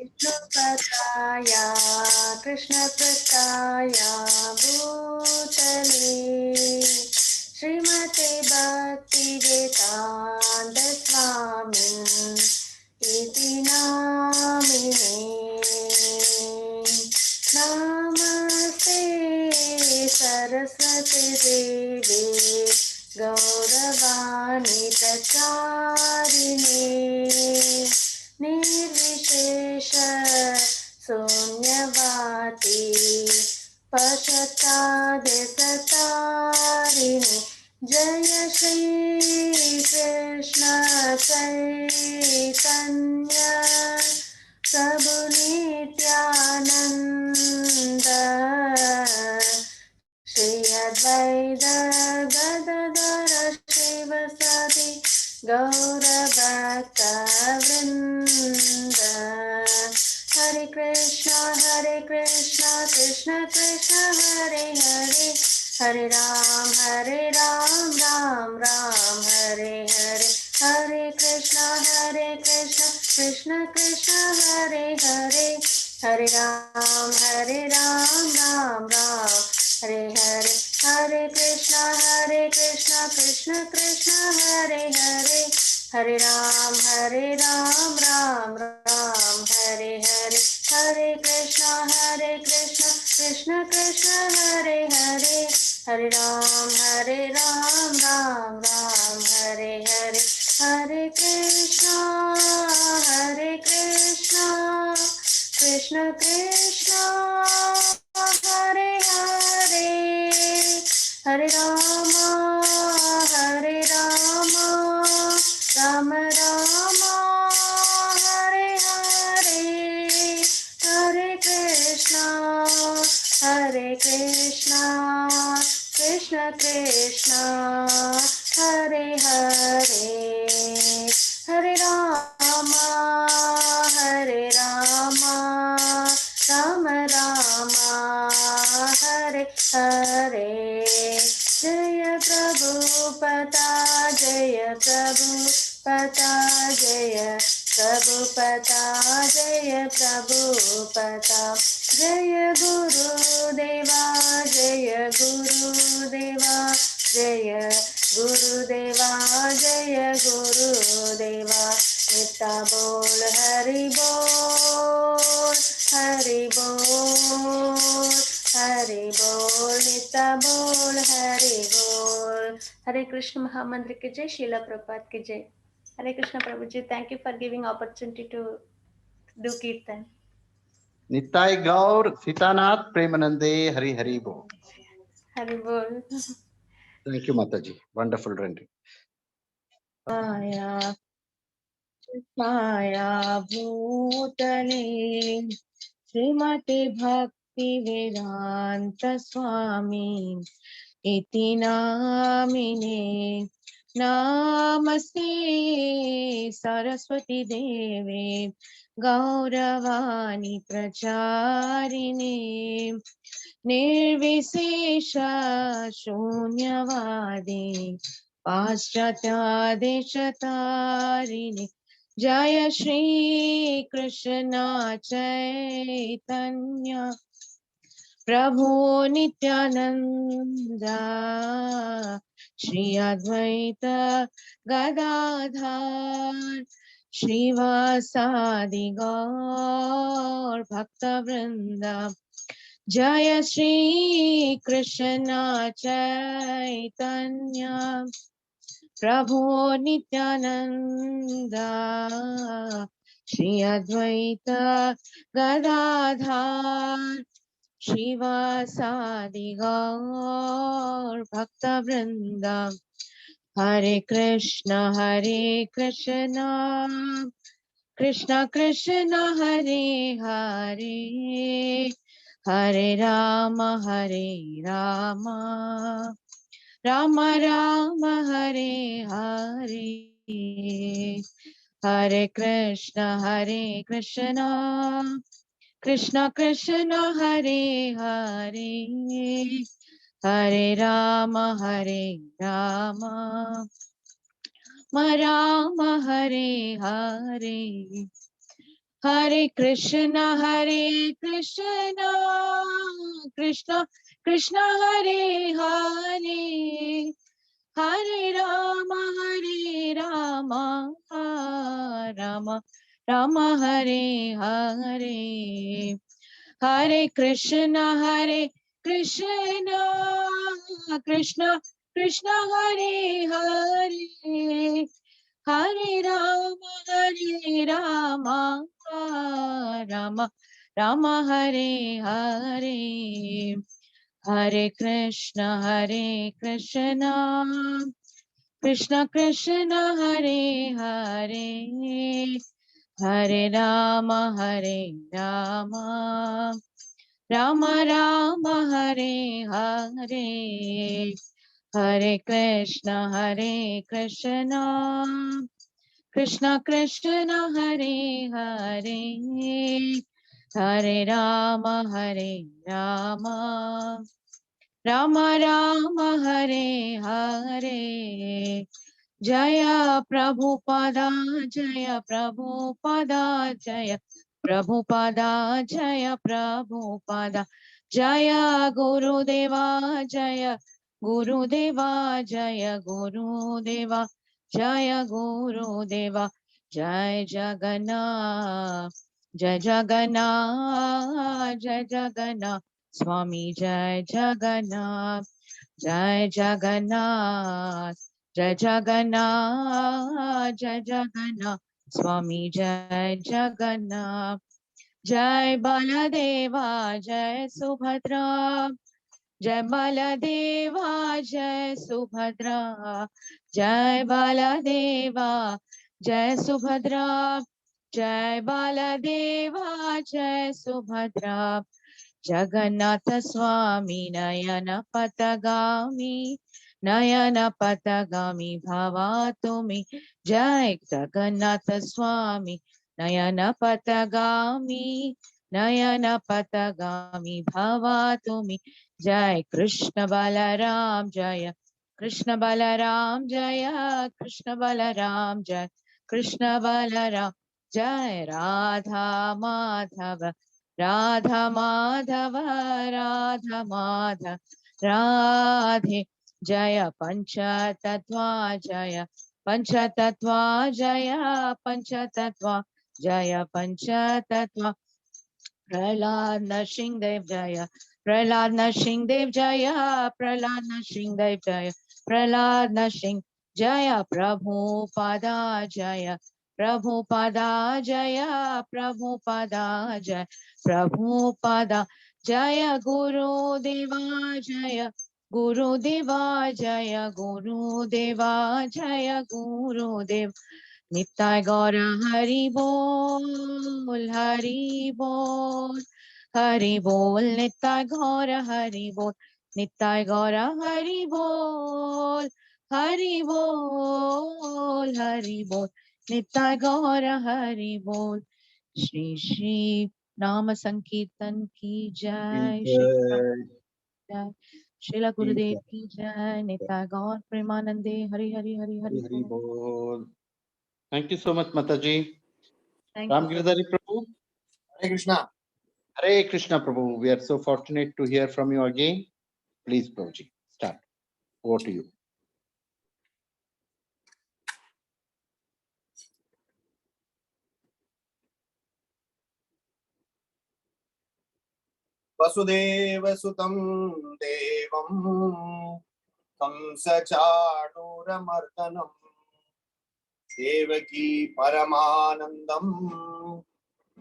विष्णुपदाय कृष्णपृष्ठाय भूतले श्रीमते भक्तिवेदान्त स्वामिन् इति नामिने। नमस्ते सरस्वती देवी गौरवाणी प्रचारिणे निर्विशेष शून्यवादी पश्चादेशतारिणे। जय श्री कृष्ण चैतन्य प्रभु नित्यानंद श्री अद्वैत गदाधर शिवसदि गौरभक्त वृंद। हरे कृष्णा कृष्ण कृष्ण हरे हरे, हरे राम राम राम हरे हरे। हरे कृष्णा कृष्ण कृष्ण हरे हरे, हरे राम राम राम हरे हरे। हरे कृष्णा कृष्ण कृष्ण हरे हरे, हरे राम राम राम हरे हरे। हरे कृष्णा कृष्ण कृष्ण हरे हरे, हरे राम राम राम हरे हरे। हरे कृष्णा कृष्ण कृष्ण हरे हरे, हरे राम राम राम हरे हरे। हरे कृष्णा कृष्ण कृष्ण हरे हरे, हरे राम राम राम हरे हरे। जय प्रभुपदा जय प्रभुपदा जय प्रभुपदा जय प्रभुपदा। जय गुरुदेवा जय गुरुदेवा जय गुरुदेवा जय गुरुदेवा। नित्य बोल हरि बोल हरि बोल हरि बोल, नित्य बोल हरि बोल। हरे कृष्ण महामंत्र के जय, शीला प्रपात के जय। Hare Krishna Prabhu ji, thank you for giving opportunity to do kirtan. Nitai गौर सीतानाथ प्रेमानंदे हरि हरि बोल। हरि बोल। थैंक यू माता जी, वंडरफुल रेंडिंग। माया भूतले श्रीमते भक्ति वेदांत स्वामी इति नामिने। नमस्ते सरस्वती देवे गौरवाणी प्रचारिणे निर्विशेष शून्यवादी पाश्चात्यादेशतारिणे। जय श्री कृष्ण चैतन्य प्रभु नित्यानंद श्री अद्वैत गदाधर श्रीवासादि गौर भक्त वृंद। जय श्री कृष्ण चैतन्य प्रभु नित्यानंद श्री अद्वैत गदाधर श्रीवासादि गौर भक्त वृंद। हरे कृष्ण कृष्ण कृष्ण हरे हरे, हरे राम राम राम हरे हरे। हरे कृष्ण कृष्ण कृष्ण हरे हरे, हरे Ram Ram Ram Hare Hare. Hare Krishna Krishna Krishna Hare Hare, Hare Rama Rama Rama Hare Hare, Hare Krishna Krishna Krishna Hare Hare, Hare Rama Rama Rama Hare Hare, Hare Krishna Krishna Krishna Hare Hare, Hare Rama Rama Rama Hare Hare, Hare Krishna Krishna Krishna Hare Hare, Hare Rama Rama Rama Hare Hare, Jaya Prabhupada Jaya Prabhupada Jaya Prabhupada Jaya Prabhupada, Jaya Gurudeva Jaya Gurudeva Jaya Gurudeva Jaya Gurudeva, Jai Jagannath Jai Jagannath Jai Jagannath Swami Jai Jagannath Jai Jagannath Jai Jagannath Jai Jagannath Swami Jai Jagannath, Jai Baladeva Jai Subhadra, Jai Baladeva Jai Subhadra, Jai Baladeva Jai Subhadra, Jai Baladeva Jai Subhadra, Jagannatha Swami Nayana Patagami Bhavatumi, Jai Jagannatha Swami Nayana Patagami Bhavatumi, Jai Krishna Balaram Jaya Krishna Balaram Jaya Krishna Balaram Jaya Krishna Balaram, Jai Radha Madhava Radha Madhava Radhe, Jaya Pancha Tattva Jaya Pancha Tattva Jaya Pancha Tattva, Prahlad Nrsimhadev Jaya Prahlad Nrsimhadev Jaya Prahlad Nrsimhadev Jaya Prahlad Nrsimhadev Jaya Prabhupada Jaya Prabhupada Jaya Prabhupada Jaya Prabhupada Jaya Guru Deva Jaya Guru Deva Jaya Guru Deva Jaya Guru Deva, Nittai Gaura Hari Bol Hari Bol Hari Bol, Nittai Gaura Hari Bol, Nittai Gaura Hari Bol Hari Bol Hari Bol, Nittai Gaura Hari Bol. Shri Shri Nama Sankirtan ki jai, Shri jai, Srila Gurudev ki jai, Nittai Gaur Premanande, Hari Hari Hari Hari Hari Bol. Bol. Thank you so much, Mataji. Thank you. Ramgiridhari Prabhu. Hare Krishna. Hare Krishna Prabhu. We are so fortunate to hear from you again. Please, Prabhuji, start. Over to you. Vasudev सुतं देवं कंसचाणूरमर्दनं देवकी परमानन्दं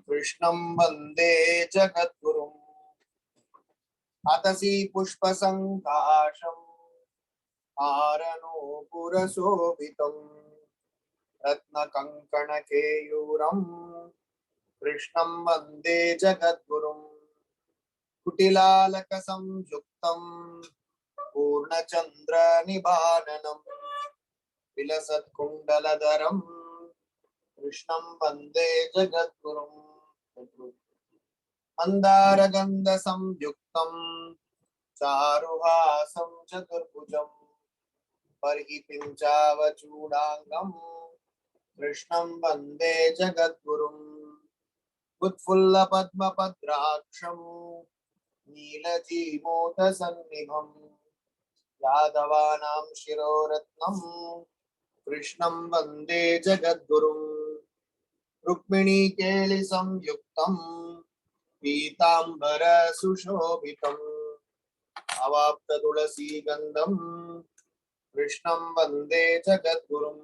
कृष्णं वन्दे जगद्गुरुम् अतसी पुष्पसङ्काशम् आरणोपुरशोभितं रत्नकङ्कणकेयूरं कृष्णं वन्दे जगद्गुरुम् कुटिलालकसंयुक्तं पूर्णचन्द्रनिभाननं विलसत्कुण्डलधरं कृष्णं वन्दे जगद्गुरुम् मन्दारगन्धसंयुक्तं चारुहासं चतुर्भुजं बर्हिपिञ्चावचूडाङ्गं कृष्णं वन्दे जगद्गुरुम् उत्फुल्ल पद्म पद्राक्षं नीलजीमूत सन्निभं यादवानां शिरोरत्नं कृष्णं वन्दे जगद्गुरुं रुक्मिणी केलि संयुक्तं पीताम्बर सुशोभितम् अवाप्त तुलसी गंधम कृष्णं वन्दे जगद्गुरुं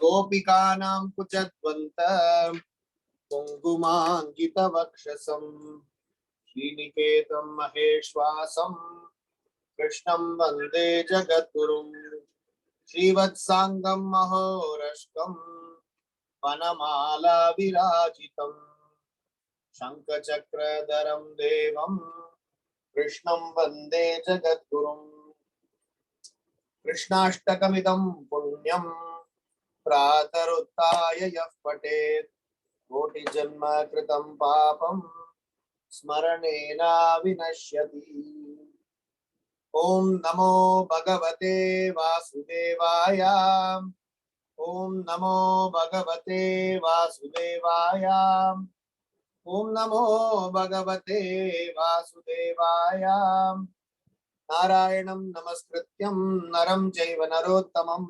गोपिकानां कुचद्वन्त कुङ्कुमाङ्कितवक्षसं श्रीनिकेतं महेश्वासं कृष्णं वन्दे जगद्गुरुं श्रीवत्साङ्गं महोरष्कं वनमाला विराजितं शङ्खचक्रधरं देवं कृष्णं वन्दे जगद्गुरुं कृष्णाष्टकमिदं पुण्यं प्रातरुत्थाय यः पठेत् कोटिजन्म कृतं पापं स्मरणेन विनश्यति। ॐ नमो भगवते वासुदेवाय। ॐ नमो भगवते वासुदेवाय। ॐ नमो भगवते वासुदेवाय। नारायणं नमस्कृत्यं नरं चैव नरोत्तमं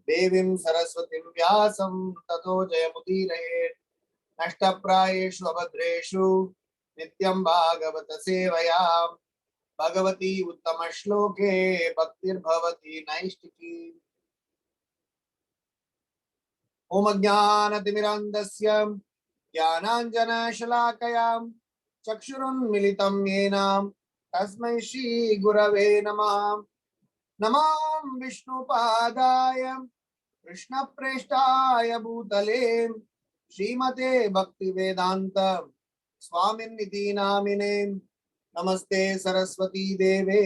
देवीं सरस्वतीं व्यासं ततो जयमुदीरयेत् नष्टप्रायेषु अभद्रेषु नित्यं भागवत सेवया भगवती उत्तमश्लोके भक्तिर्भवति नैष्टिकी। ॐ अज्ञानतिमिरान्धस्य ज्ञानाञ्जनशलाकया चक्षुरुन्मिलितं येन तस्मै श्रीगुरवे नमः। नमो विष्णुपादाय कृष्णप्रेष्ठाय भूतले श्रीमते भक्तिवेदान्त स्वामिनिति नामिने। नमस्ते सरस्वती देवे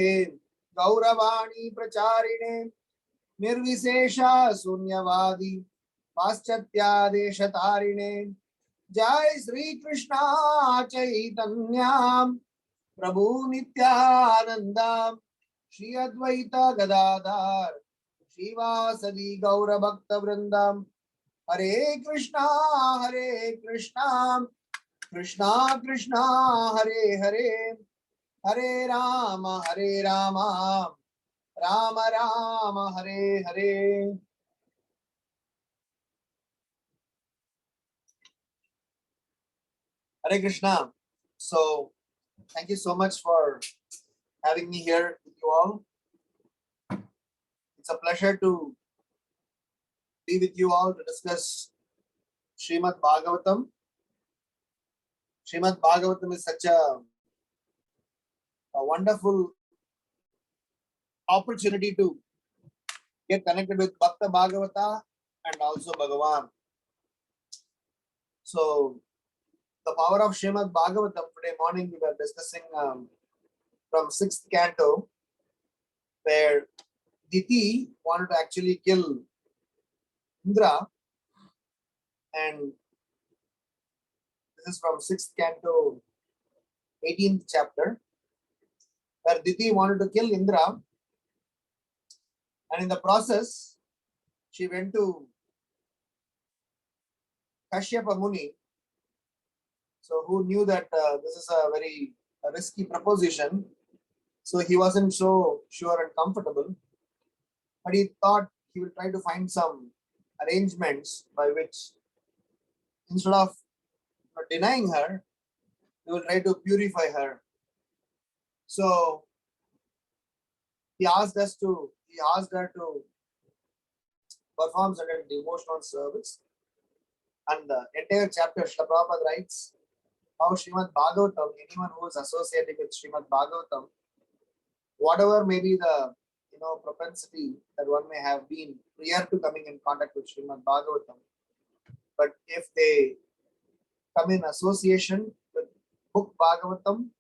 गौरवाणी प्रचारिणे निर्विशेषा शून्यवादी पाश्चात्यादेशतारिणे। जय श्री कृष्णा चैतन्य प्रभु नित्यानंद श्री अद्वैत गदाधर श्रीवासदि गौर भक्त वृंदम। हरे Krishna Krishna Krishna Hare Hare Hare Ram Ram Ram Hare Hare. Hare Krishna. So, thank you so much for having me here with you all. It's a pleasure to be with you all to discuss Srimad Bhagavatam. Srimad Bhagavatam is such a wonderful opportunity to get connected with Bhakta Bhagavata and also Bhagavan. So, the power of Srimad Bhagavatam, today morning we were discussing from 6th canto, where Diti wanted to actually kill Indra, and this is from 6th canto, 18th chapter, where Diti wanted to kill Indra, and in the process, she went to Kashyapa Muni, so who knew that this is a very risky proposition, so he wasn't so sure and comfortable, but he thought he will try to find some arrangements by which, instead of denying her, he will try to purify her. So he asked her to perform certain devotional service, and the entire chapter Srila Prabhupada writes how Srimad Bhagavatam, anyone who is associated with Srimad Bhagavatam, whatever may be the propensity that one may have been prior to coming in contact with Srimad Bhagavatam, but if they come in association with book Bhagavatam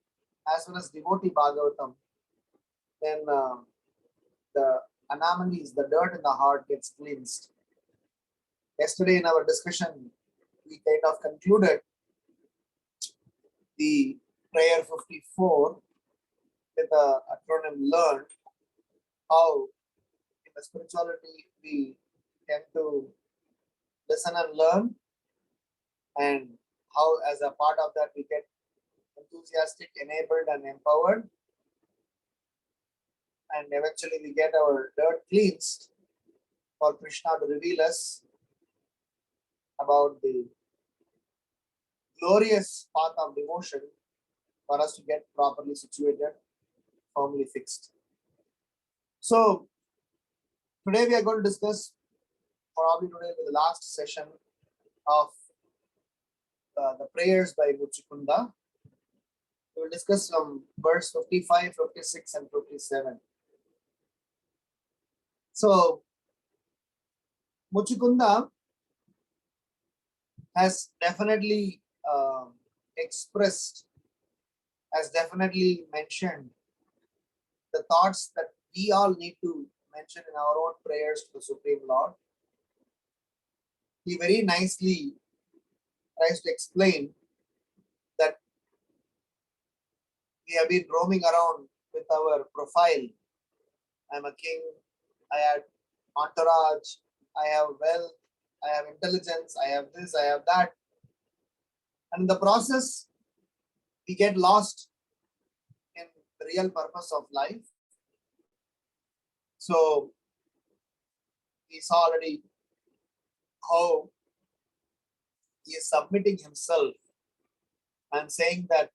as well as devotee Bhagavatam, then the anomalies, the dirt in the heart gets cleansed. Yesterday in our discussion, we kind of concluded the prayer 54 with the acronym LEARN, how in the spirituality we tend to listen and learn, and how as a part of that we get enthusiastic, enabled and empowered, and eventually we get our dirt cleansed for Krishna to reveal us about the glorious path of devotion for us to get properly situated, firmly fixed. So today we are going to discuss, probably today the last session of the prayers by Muchukunda. We will discuss from verse 55, 56 and 57. So Muchukunda has definitely expressed, has definitely mentioned the thoughts that we all need to mention in our own prayers to the Supreme Lord. He very nicely tries to explain that we have been roaming around with our profile. I'm a king, I had entourage, I have wealth, I have intelligence, I have this, I have that. And in the process, we get lost in the real purpose of life. So we saw already how he is submitting himself and saying that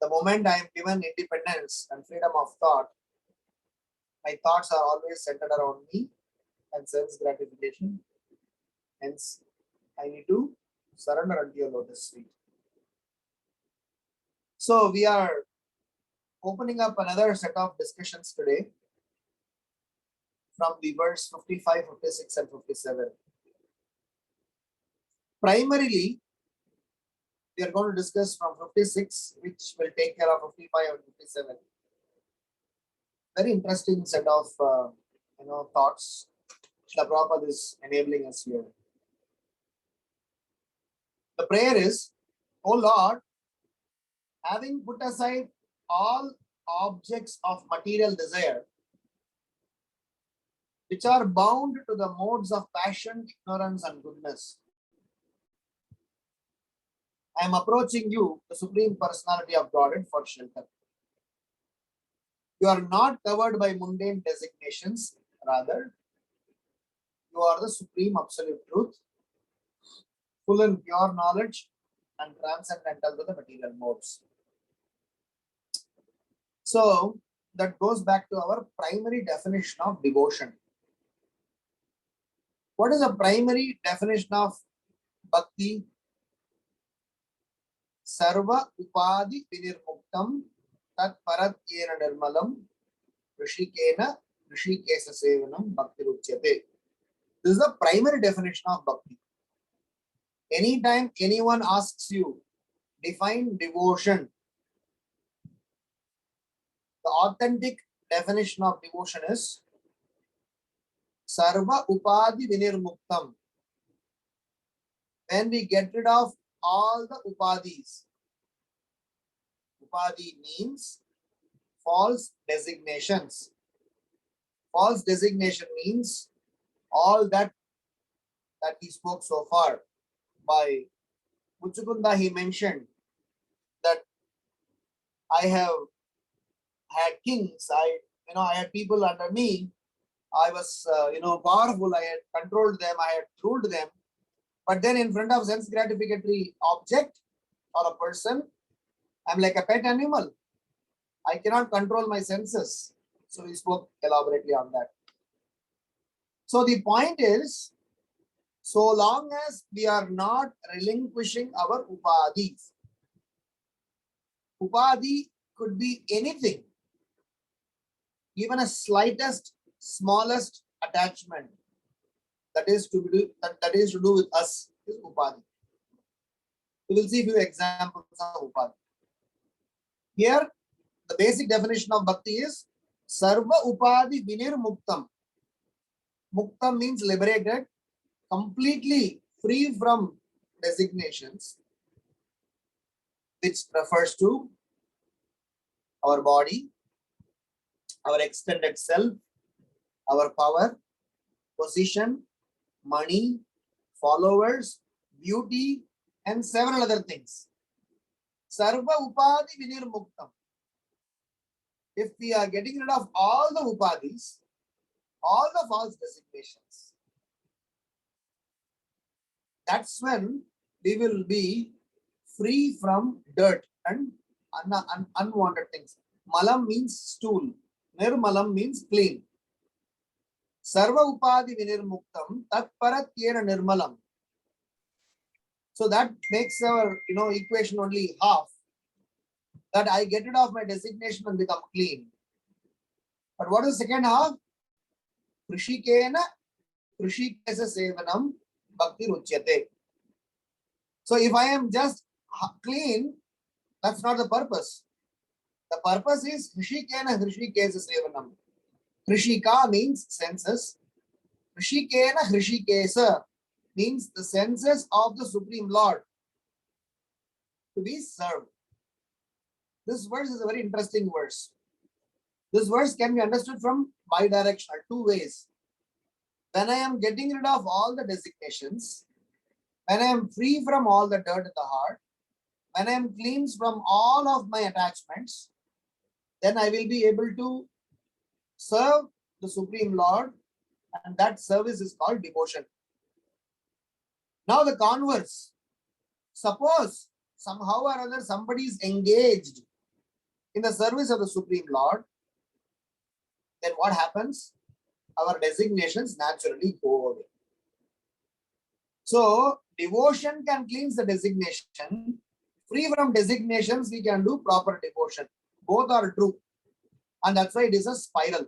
the moment I am given independence and freedom of thought, my thoughts are always centered around me and sense gratification. Hence, I need to surrender unto your lotus feet. So we are opening up another set of discussions today from the verse 55, 56 and 57. Primarily, we are going to discuss from 56, which will take care of 55 and 57. Very interesting set of thoughts Srila Prabhupada is enabling us here. The prayer is, O Lord, having put aside all objects of material desire, which are bound to the modes of passion, ignorance, and goodness, I am approaching you, the Supreme Personality of Godhead, for shelter. You are not covered by mundane designations, rather, you are the Supreme Absolute Truth, full and pure knowledge, and transcendental to the material modes. So, that goes back to our primary definition of devotion. What is a primary definition of bhakti? Sarva upadi vinirmuktam tat parat yena nirmalam rishikena rishikesa sevanam bhakti ruchyate. This is the primary definition of bhakti. Anytime anyone asks you, define devotion, the authentic definition of devotion is Sarva upadi vinirmuktam. When we get rid of all the upadis. Upadi means false designations. False designation means all that he spoke so far. By Muchukunda, he mentioned that I have had kings, I had people under me, I was powerful, I had controlled them, I had ruled them. But then in front of sense gratificatory object or a person, I'm like a pet animal. I cannot control my senses. So we spoke elaborately on that. So the point is, so long as we are not relinquishing our upadis, upadi could be anything, even a slightest, smallest attachment that is to do with us is upadi. We will see a few examples of upadi. Here, the basic definition of bhakti is sarva upadi vinirmuktam. Muktam means liberated, completely free from designations, which refers to our body, our extended self, our power, position, money, followers, beauty, and several other things. Sarva Upadi Vinirmuktam. If we are getting rid of all the Upadis, all the false designations, that's when we will be free from dirt and unwanted things. Malam means stool. Nirmalam means clean. Sarva Upadi Vinirmuktam Tat Paratyena Nirmalam. So that makes our equation only half. That I get rid of my designation and become clean. But what is the second half? Krishikena Krishikesa Sevanam Bhakti Ruchyate. So if I am just clean, that's not the purpose. The purpose is Krishikena Krishikesa Sevanam. Krishika means senses. Krishikena Krishikesa means the senses of the Supreme Lord to be served. This verse is a very interesting verse. This verse can be understood from bidirectional, two ways. When I am getting rid of all the designations, when I am free from all the dirt in the heart, when I am cleansed from all of my attachments, then I will be able to serve the Supreme Lord, and that service is called devotion. Now the converse. Suppose somehow or other somebody is engaged in the service of the Supreme Lord, then what happens? Our designations naturally go away. So devotion can cleanse the designation. Free from designations, we can do proper devotion. Both are true. And that's why it is a spiral.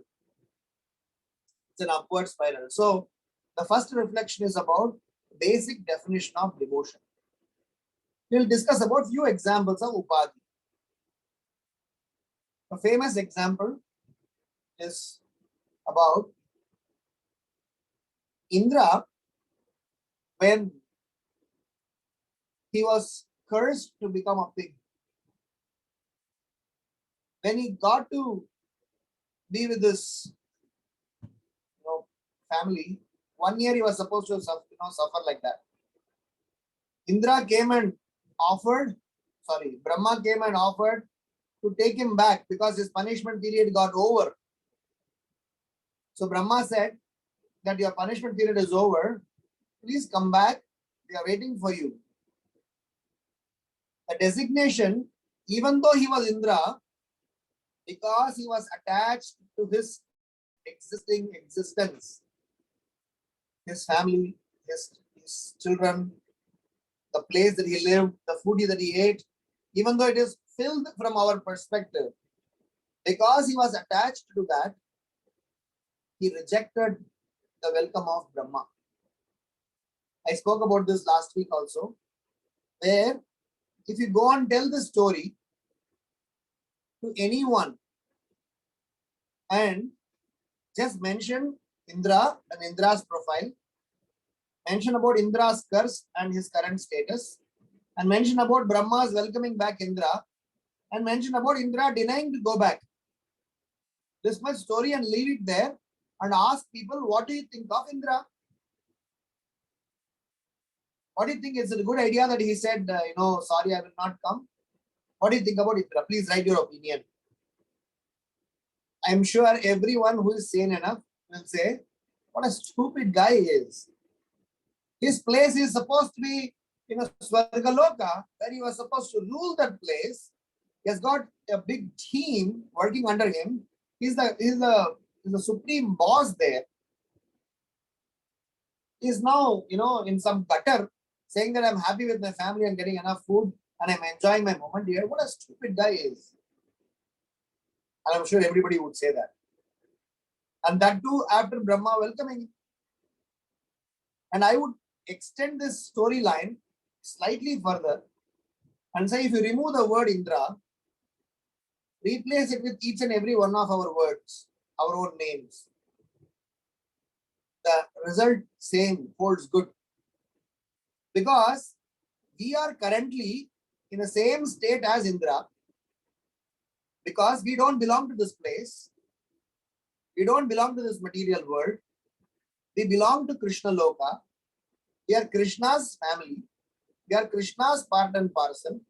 It's an upward spiral. So the first reflection is about basic definition of devotion. We'll discuss about few examples of Upadhi. A famous example is about Indra when he was cursed to become a pig. When he got to be with his family, 1 year he was supposed to suffer like that. Indra came and offered, Brahma came and offered to take him back because his punishment period got over. So Brahma said that your punishment period is over. Please come back. We are waiting for you. The designation, even though he was Indra, because he was attached to his existing existence, his family, his children, the place that he lived, the food that he ate, even though it is filled from our perspective, because he was attached to that, he rejected the welcome of Brahma. I spoke about this last week also, where if you go and tell the story to anyone and just mention Indra and Indra's profile, mention about Indra's curse and his current status, and mention about Brahma's welcoming back Indra, and mention about Indra denying to go back. This much story and leave it there and ask people, what do you think of Indra? What do you think? Is it a good idea that he said, sorry, I will not come? What do you think about Indra? Please write your opinion. I'm sure everyone who is sane enough will say, what a stupid guy he is. His place is supposed to be in a Swargaloka, where he was supposed to rule that place. He has got a big team working under him. He's the supreme boss there. He's now, in some gutter saying that I'm happy with my family and getting enough food and I'm enjoying my moment here. What a stupid guy he is. And I'm sure everybody would say that. And that too after Brahma welcoming him. And I would extend this storyline slightly further and say, if you remove the word Indra, replace it with each and every one of our words, our own names. The result same holds good. Because we are currently in the same state as Indra, because we don't belong to this place. We don't belong to this material world. We belong to Krishna Loka. We are Krishna's family. We are Krishna's part and parcel.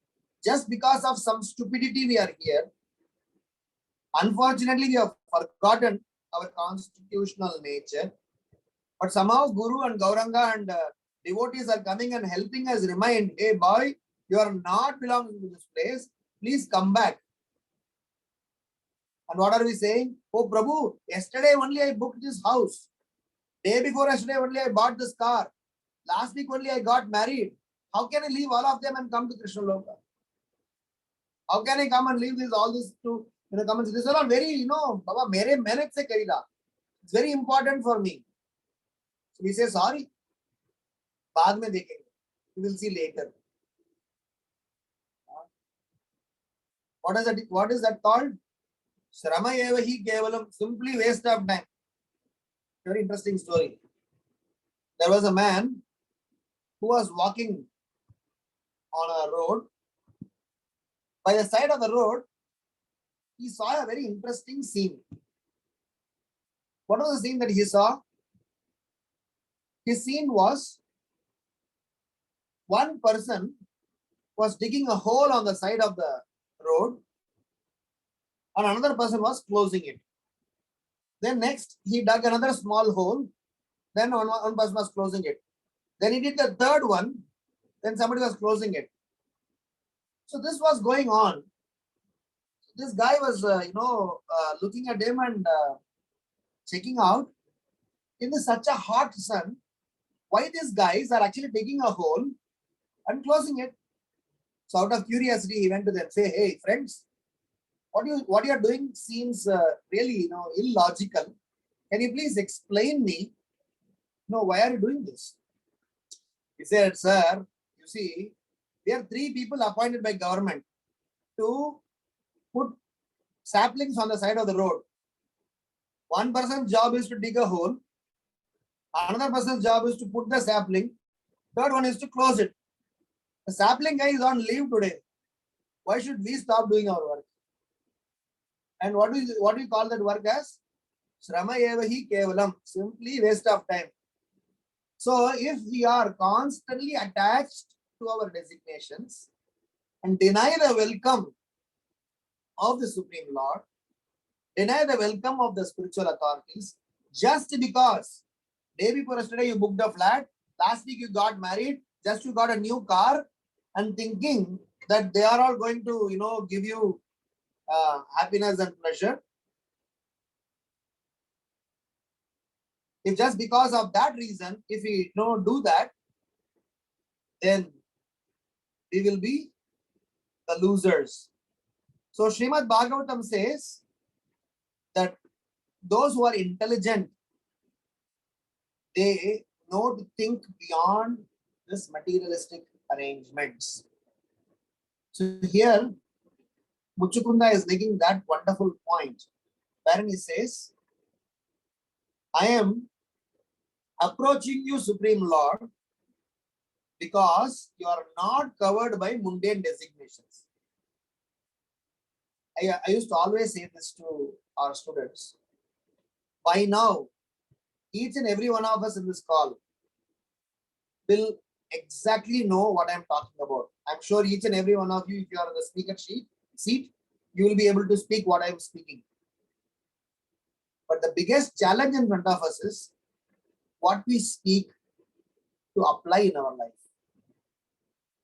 Just because of some stupidity we are here. Unfortunately, we have forgotten our constitutional nature. But somehow Guru and Gauranga and devotees are coming and helping us remind, hey boy, you are not belonging to this place. Please come back. And what are we saying? Oh Prabhu, yesterday only I booked this house. Day before yesterday only I bought this car. Last week only I got married. How can I leave all of them and come to Krishna Loka? How can I come and leave this all this to come and say, this is all very, Baba, mere mehnat se karida. It's very important for me. So we say sorry. Baad mein dekhenge. We will see later. What is that called? Shrama eva hi kevalam, simply waste of time. Very interesting story. There was a man who was walking on a road. By the side of the road, he saw a very interesting scene. What was the scene that he saw? His scene was one person was digging a hole on the side of the road and another person was closing it. Then next, he dug another small hole. Then one person was closing it. Then he did the third one. Then somebody was closing it. So this was going on. This guy was, looking at him and checking out. In such a hot sun, why these guys are actually digging a hole and closing it? So out of curiosity, he went to them and say, hey friends, what you are doing seems really illogical. Can you please explain me? Why are you doing this? He said, sir, you see, there are 3 people appointed by government to put saplings on the side of the road. One person's job is to dig a hole. Another person's job is to put the sapling. Third one is to close it. The sapling guy is on leave today. Why should we stop doing our work? And what do you call that work as? Shrama eva hi kevalam, simply waste of time. So if we are constantly attached to our designations and deny the welcome of the Supreme Lord, deny the welcome of the spiritual authorities, just because day before yesterday you booked a flat, last week you got married, just you got a new car, and thinking that they are all going to, give you happiness and pleasure. If just because of that reason, if we don't do that, then we will be the losers. So Srimad Bhagavatam says that those who are intelligent, they know to think beyond this materialistic arrangements. So here, Muchukunda is making that wonderful point, wherein he says, I am approaching you, Supreme Lord, because you are not covered by mundane designations. I used to always say this to our students. By now, each and every one of us in this call will exactly know what I'm talking about. I'm sure each and every one of you, if you are on the speaker seat, you will be able to speak what I'm speaking. But the biggest challenge in front of us is what we speak to apply in our life.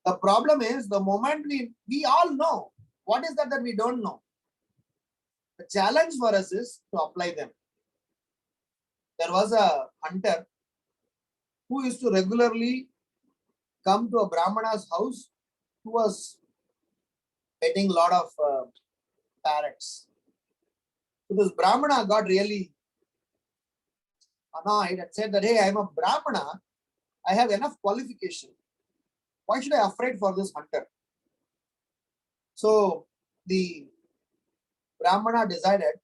The problem is the moment we all know, what is that we don't know? The challenge for us is to apply them. There was a hunter who used to regularly come to a Brahmana's house who was petting a lot of parrots. So this Brahmana got really annoyed and said that, hey, I'm a Brahmana. I have enough qualification. Why should I afraid for this hunter? So the Brahmana decided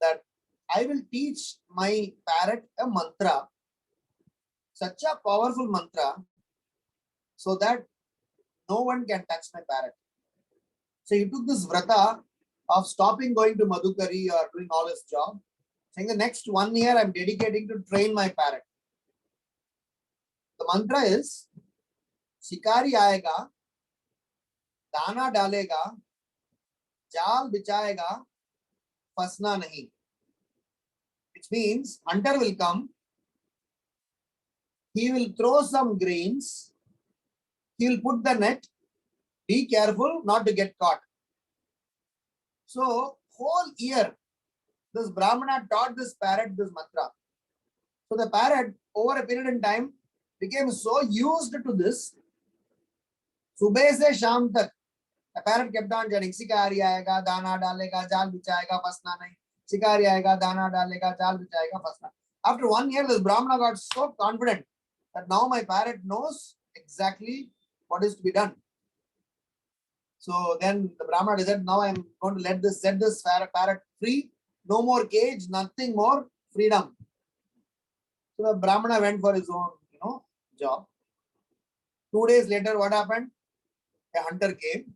that I will teach my parrot a mantra, such a powerful mantra, so that no one can touch my parrot. So he took this vrata of stopping going to Madhukari or doing all his job, saying the next 1 year I'm dedicating to train my parrot. The mantra is, शिकारी आएगा, दाना डालेगा, जाल बिछाएगा, फंसना नहीं. Which means hunter will come, he will throw some grains, he will put the net, be careful not to get caught. So whole year, this Brahmana taught this parrot this mantra. So the parrot over a period in time became so used to this. सुबह से शाम तक the parrot kept on chanting, शिकारी आएगा, दाना डालेगा, जाल बिछाएगा, फंसना नहीं. शिकारी आएगा, दाना डालेगा, जाल बिछाएगा, फंसना. After 1 year, this Brahmana got so confident that now my parrot knows exactly what is to be done. So then the Brahmana said, now I am going to set this parrot free. No more cage, nothing more, freedom. So the Brahmana went for his own, job. 2 days later, what happened? A hunter came.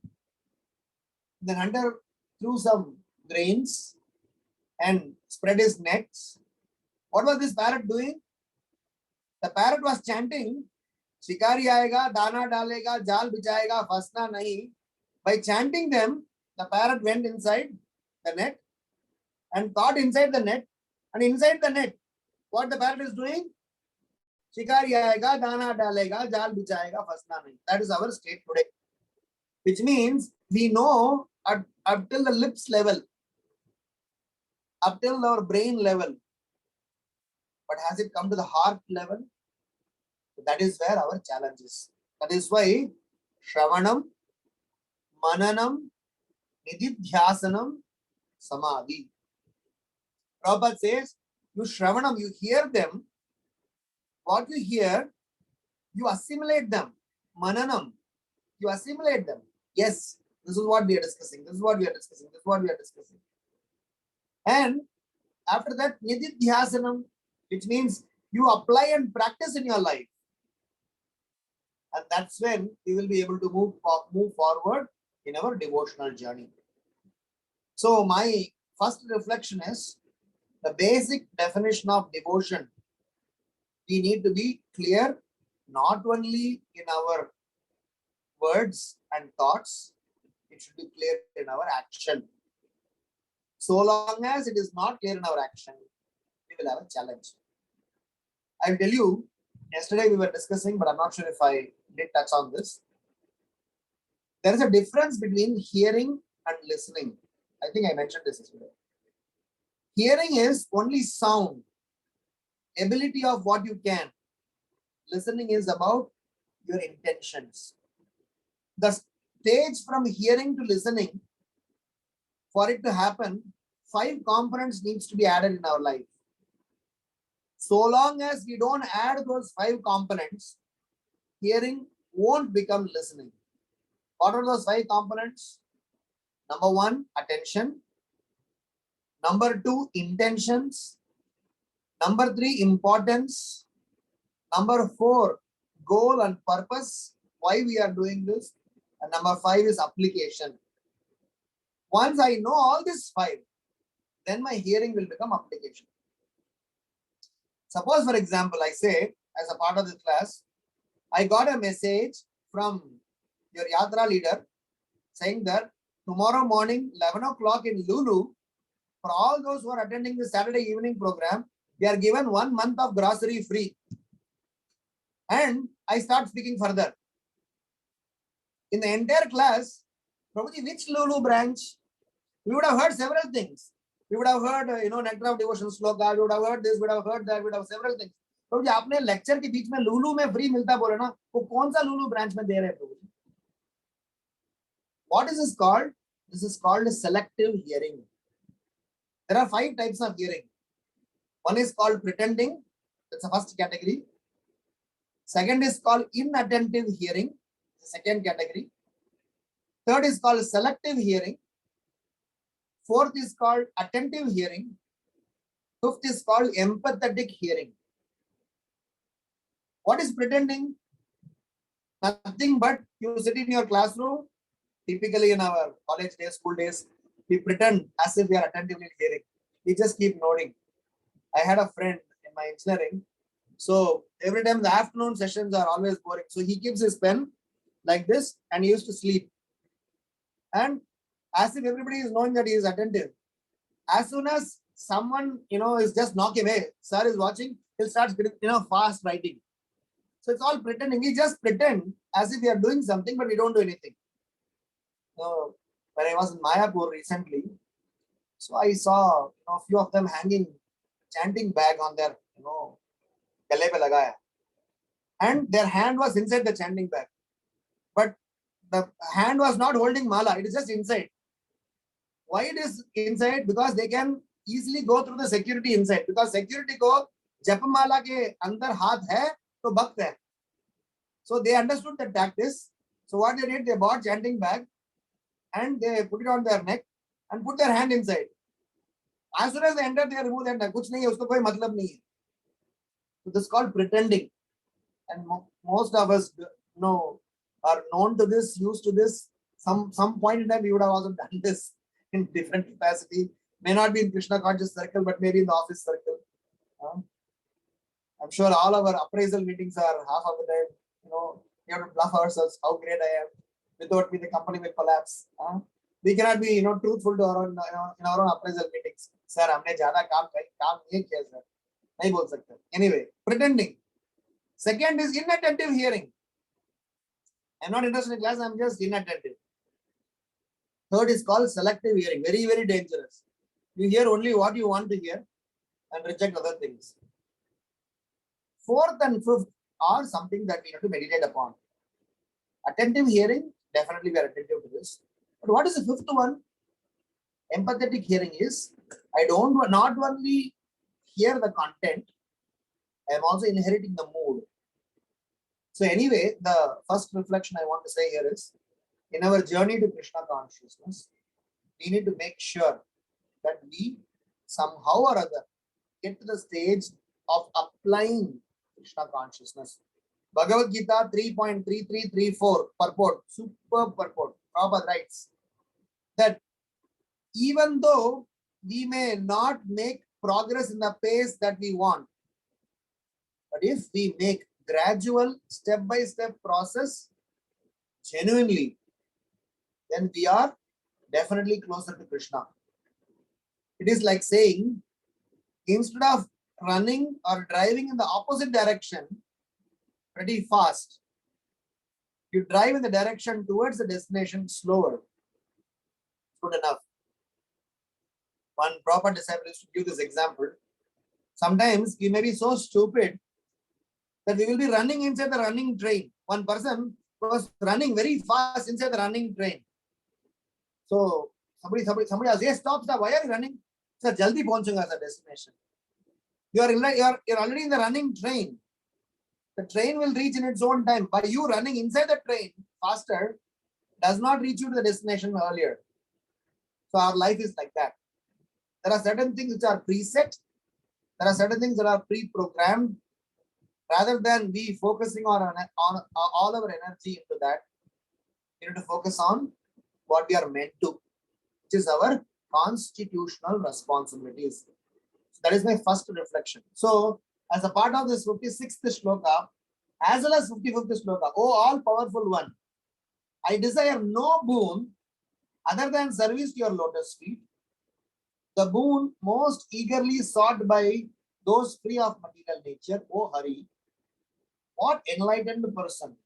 The hunter threw some grains and spread his nets. What was this parrot doing? The parrot was chanting, शिकारी आएगा, दाना डालेगा, जाल बिछाएगा, फंसना नहीं. By chanting them, the parrot went inside the net and caught inside the net. And inside the net, what the parrot is doing? शिकारी आएगा, दाना डालेगा, जाल बिछाएगा, फंसना नहीं. That is our state today. Which means we know up till the lips level, up till our brain level. But has it come to the heart level? That is where our challenge is. That is why Shravanam, Mananam, Nididhyasanam, Samadhi. Prabhupada says, you Shravanam, you hear them. What you hear, you assimilate them. Mananam, you assimilate them. Yes, this is what we are discussing. This is what we are discussing. This is what we are discussing. And after that, Nididhyasanam, which means you apply and practice in your life. And that's when we will be able to move forward in our devotional journey. So my first reflection is the basic definition of devotion. We need to be clear, not only in our words and thoughts, it should be clear in our action. So long as it is not clear in our action, we will have a challenge. I'll tell you, yesterday we were discussing, but I'm not sure if I did touch on this. There is a difference between hearing and listening. I think I mentioned this yesterday. Hearing is only sound, ability of what you can. Listening is about your intentions. The stage from hearing to listening, for it to happen, 5 components needs to be added in our life. So long as we don't add those 5 components, hearing won't become listening. What are those 5 components? Number 1, attention. Number 2, intentions. Number 3, importance. Number 4, goal and purpose, why we are doing this. And number 5 is application. Once I know all these 5, then my hearing will become application. Suppose, for example, I say, as a part of this class, I got a message from your Yatra leader saying that tomorrow morning, 11 o'clock in Lulu, for all those who are attending the Saturday evening program, they are given 1 month of grocery free. And I start speaking further. In the entire class, Prabhuji, which Lulu branch? We would have heard several things. We would have heard, Nectar of Devotion sloka, we would have heard this, we would have heard that, we would have several things. Prabhuji, आपने lecture के बीच में Lulu में free मिलता बोले ना, वो कौन सा Lulu branch में दे रहे हैं Prabhuji? What is this called? This is called selective hearing. There are 5 types of hearing. One is called pretending. That's the first category. Second is called inattentive hearing. The second category. Third is called selective hearing. Fourth is called attentive hearing. Fifth is called empathetic hearing. What is pretending? Nothing but you sit in your classroom. Typically in our college days, school days, we pretend as if we are attentively hearing. We just keep nodding. I had a friend in my engineering. So every time the afternoon sessions are always boring. So he keeps his pen like this and he used to sleep. And as if everybody is knowing that he is attentive. As soon as someone, is just knocking, hey, sir is watching, he'll start, fast writing. So it's all pretending. We just pretend as if we are doing something, but we don't do anything. So when I was in Mayapur recently, so I saw a few of them hanging chanting bag on their, gale pe lagaya. And their hand was inside the chanting bag. But the hand was not holding mala, it is just inside. Why it is inside? Because they can easily go through the security inside. Because security ko japamala ke andar haath hai, to bhakt hai. So they understood the tactics. So what they did, they bought chanting bag and they put it on their neck and put their hand inside. As soon as they enter, they remove their neck. Kuch nahi hai, usko koi matlab nahi hai. So this is called pretending. And most of us, are known to this, used to this. Some point in time, we would have also done this in different capacity. May not be in Krishna conscious circle, but maybe in the office circle. I'm sure all our appraisal meetings are half of the time, we have to bluff ourselves how great I am. Without me, the company will collapse. We cannot be, truthful to our own, in our own appraisal meetings. Sir, हमने ज़्यादा काम नहीं किया sir. नहीं बोल सकते. Anyway, pretending. Second is inattentive hearing. I'm not interested in class, I'm just inattentive. Third is called selective hearing. Very, very dangerous. You hear only what you want to hear and reject other things. Fourth and fifth are something that we have to meditate upon. Attentive hearing, definitely we are attentive to this. But what is the fifth one? Empathetic hearing is, I not only hear the content, I am also inheriting the mood. So anyway, the first reflection I want to say here is, in our journey to Krishna consciousness, we need to make sure that we somehow or other get to the stage of applying Krishna consciousness. Bhagavad Gita 3.3334 purport, superb purport. Prabhupada writes that even though we may not make progress in the pace that we want, but if we make gradual step-by-step process genuinely, then we are definitely closer to Krishna. It is like saying, instead of running or driving in the opposite direction pretty fast, you drive in the direction towards the destination slower. Good enough. One proper disciple is to give this example. Sometimes we may be so stupid that we will be running inside the running train. One person was running very fast inside the running train. So somebody else, yes, stop, why are you running? Sir, jaldi pahunchunga as a destination. You're already in the running train. The train will reach in its own time. By you running inside the train faster does not reach you to the destination earlier. So our life is like that. There are certain things which are preset. There are certain things that are pre-programmed. Rather than we focusing on all our energy into that, we need to focus on what we are meant to, which is our constitutional responsibilities. So that is my first reflection. So as a part of this 56th shloka, as well as 55th shloka, O all powerful one, I desire no boon other than service to your lotus feet, the boon most eagerly sought by those free of material nature, O Hari. What enlightened person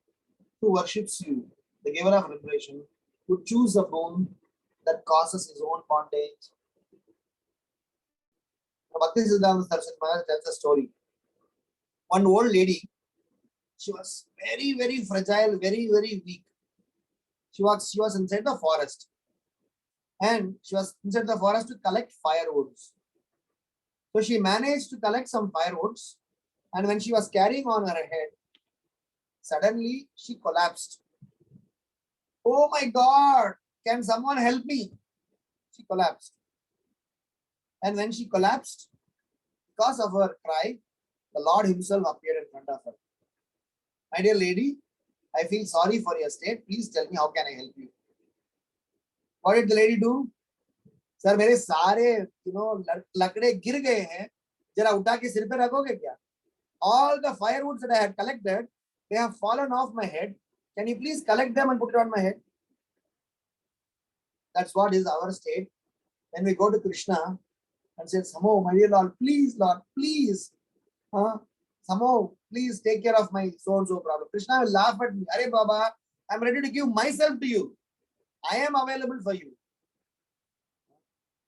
who worships you, the giver of liberation, would choose a boon that causes his own bondage? Bhaktisiddhanta Saraswati Maharaj tells a story. One old lady, she was very, very fragile, very, very weak. She was inside the forest. And she was inside the forest to collect firewoods. So she managed to collect some firewoods. And when she was carrying on her head, suddenly she collapsed. Oh my God, can someone help me? She collapsed. And when she collapsed, because of her cry, the Lord himself appeared in front of her. My dear lady, I feel sorry for your state. Please tell me, how can I help you? What did the lady do? Sir, मेरे सारे लकड़े गिर गए हैं, जरा उठा के सिर पे रखोगे क्या? all the firewoods that I had collected, they have fallen off my head. Can you please collect them and put it on my head? That's what is our state. When we go to Krishna and say, somehow, my dear Lord, please, somehow, please take care of my so-and-so problem. Krishna will laugh at me. Arey Baba, I'm ready to give myself to you. I am available for you.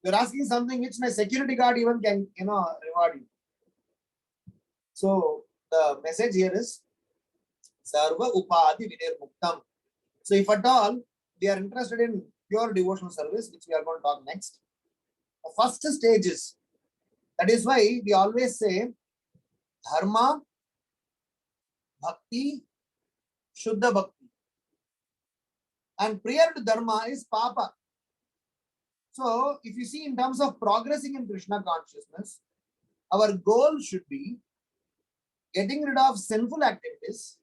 You're asking something which my security guard even can, reward you. So the message here is Sarva Upadi Vinirmuktam. So if at all we are interested in pure devotional service, which we are going to talk next, the first stage is, that is why we always say Dharma, Bhakti, Shuddha Bhakti. And prior to Dharma is Papa. So if you see in terms of progressing in Krishna consciousness, our goal should be getting rid of sinful activities,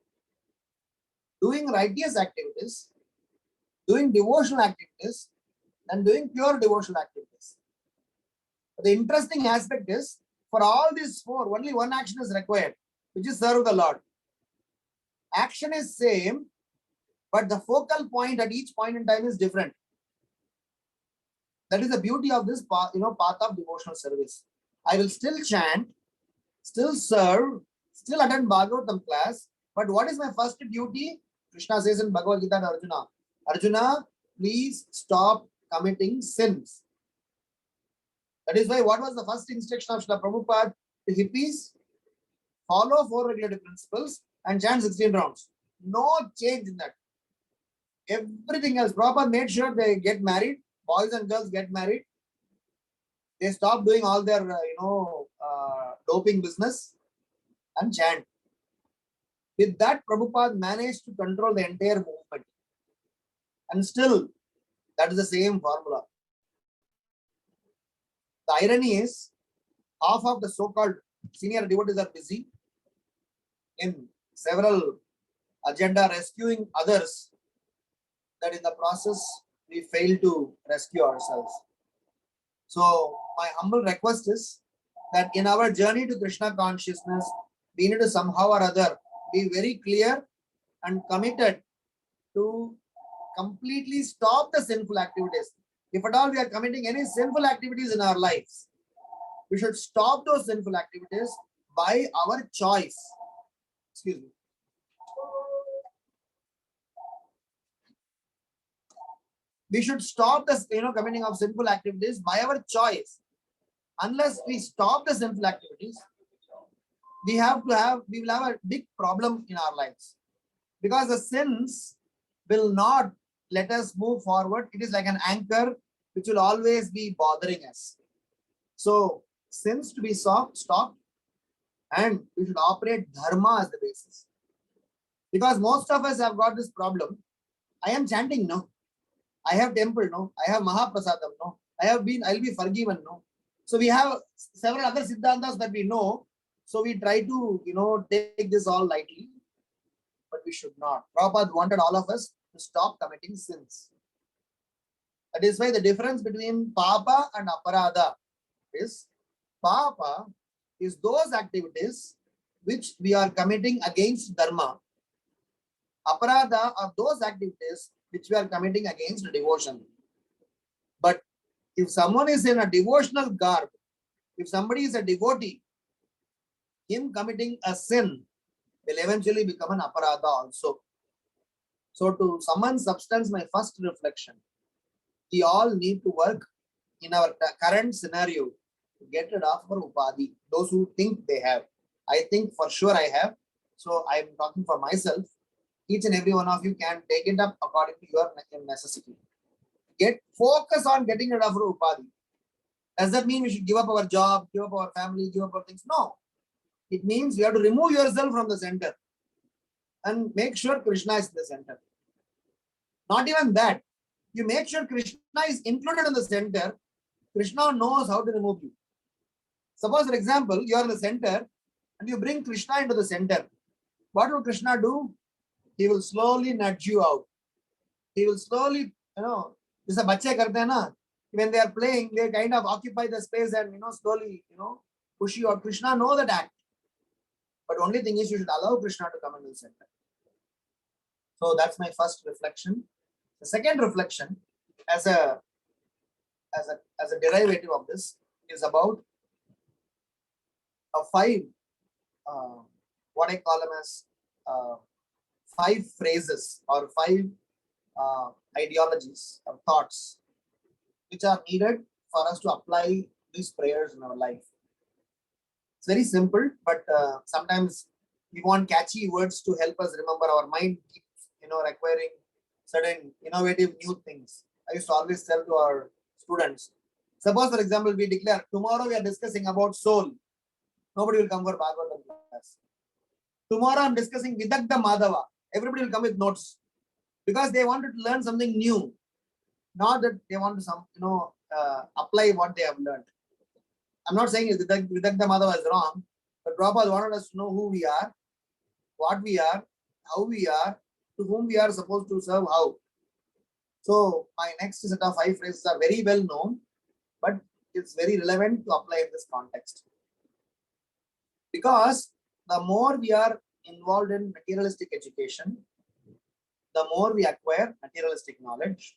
doing righteous activities, doing devotional activities, and doing pure devotional activities. But the interesting aspect is, for all these four, only one action is required, which is serve the Lord. Action is same, but the focal point at each point in time is different. That is the beauty of this path of devotional service. I will still chant, still serve, still attend Bhagavatam class, but what is my first duty? Krishna says in Bhagavad Gita to Arjuna, Arjuna, please stop committing sins. That is why what was the first instruction of Srila Prabhupada to hippies? Follow 4 regulative principles and chant 16 rounds. No change in that. Everything else, Prabhupada made sure they get married, boys and girls get married. They stop doing all their, doping business and chant. With that, Prabhupada managed to control the entire movement. And still, that is the same formula. The irony is, half of the so-called senior devotees are busy in several agenda rescuing others, that in the process we fail to rescue ourselves. So my humble request is that in our journey to Krishna consciousness, we need to somehow or other be very clear and committed to completely stop the sinful activities. If at all we are committing any sinful activities in our lives, we should stop those sinful activities by our choice. Excuse me. We should stop the committing of sinful activities by our choice. Unless we stop the sinful activities, we will have a big problem in our lives, because the sins will not let us move forward. It is like an anchor which will always be bothering us. So sins to be stopped, and we should operate dharma as the basis. Because most of us have got this problem. I am chanting, no. I have temple, no. I have Mahaprasadam, no. I'll be forgiven, no. So we have several other Siddhantas that we know. So we try to, take this all lightly, but we should not. Prabhupada wanted all of us to stop committing sins. That is why the difference between Papa and Aparada is, Papa is those activities which we are committing against Dharma. Aparada are those activities which we are committing against devotion. But if someone is in a devotional garb, if somebody is a devotee, him committing a sin will eventually become an aparada also. So to summon substance, my first reflection, we all need to work in our current scenario to get rid of our upadi. Those who think they have. I think for sure I have. So I am talking for myself. Each and every one of you can take it up according to your necessity. Get focus on getting rid of our upadi. Does that mean we should give up our job, give up our family, give up our things? No. It means you have to remove yourself from the center and make sure Krishna is in the center. Not even that. You make sure Krishna is included in the center. Krishna knows how to remove you. Suppose, for example, you are in the center and you bring Krishna into the center. What will Krishna do? He will slowly nudge you out. He will slowly, जैसा बच्चे करते हैं ना, when they are playing, they kind of occupy the space and slowly, push you out. Krishna knows that act. But only thing is you should allow Krishna to come into the center. So that's my first reflection. The second reflection, as a derivative of this, is about five, what I call them as 5 phrases or 5 ideologies or thoughts which are needed for us to apply these prayers in our life. It's very simple, but sometimes we want catchy words to help us remember. Our mind keeps, requiring certain innovative new things. I used to always tell to our students, suppose for example, we declare tomorrow we are discussing about soul. Nobody will come for Bhagavatam class. Tomorrow I'm discussing Vidagdha Madhava. Everybody will come with notes because they wanted to learn something new, not that they want to apply what they have learned. I'm not saying Vidagdha Madhava is wrong, but Prabhupada wanted us to know who we are, what we are, how we are, to whom we are supposed to serve how. So my next set of 5 phrases are very well known, but it's very relevant to apply in this context. Because the more we are involved in materialistic education, the more we acquire materialistic knowledge.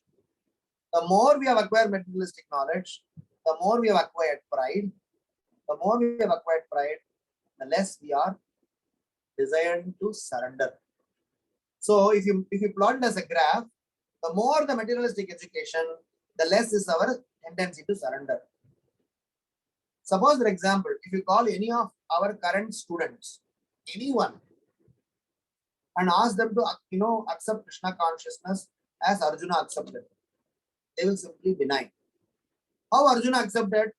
The more we have acquired materialistic knowledge, the more we have acquired pride. The more we have acquired pride, the less we are desiring to surrender. So if you plot it as a graph, the more the materialistic education, the less is our tendency to surrender. Suppose, for example, if you call any of our current students, anyone, and ask them to accept Krishna consciousness as Arjuna accepted, they will simply deny. How Arjuna accepted?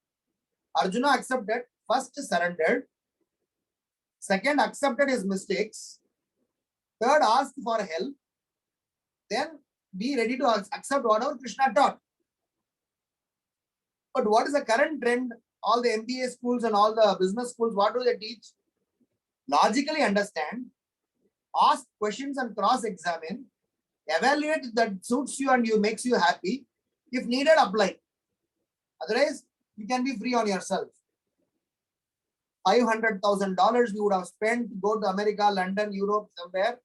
Arjuna accepted, first surrendered, second accepted his mistakes, third asked for help, then be ready to accept whatever Krishna taught. But what is the current trend? All the MBA schools and all the business schools, what do they teach? Logically understand, ask questions and cross-examine, evaluate that suits you and makes you happy. If needed, apply. Otherwise, you can be free on yourself. $500,000 we would have spent to go to America, London, Europe, somewhere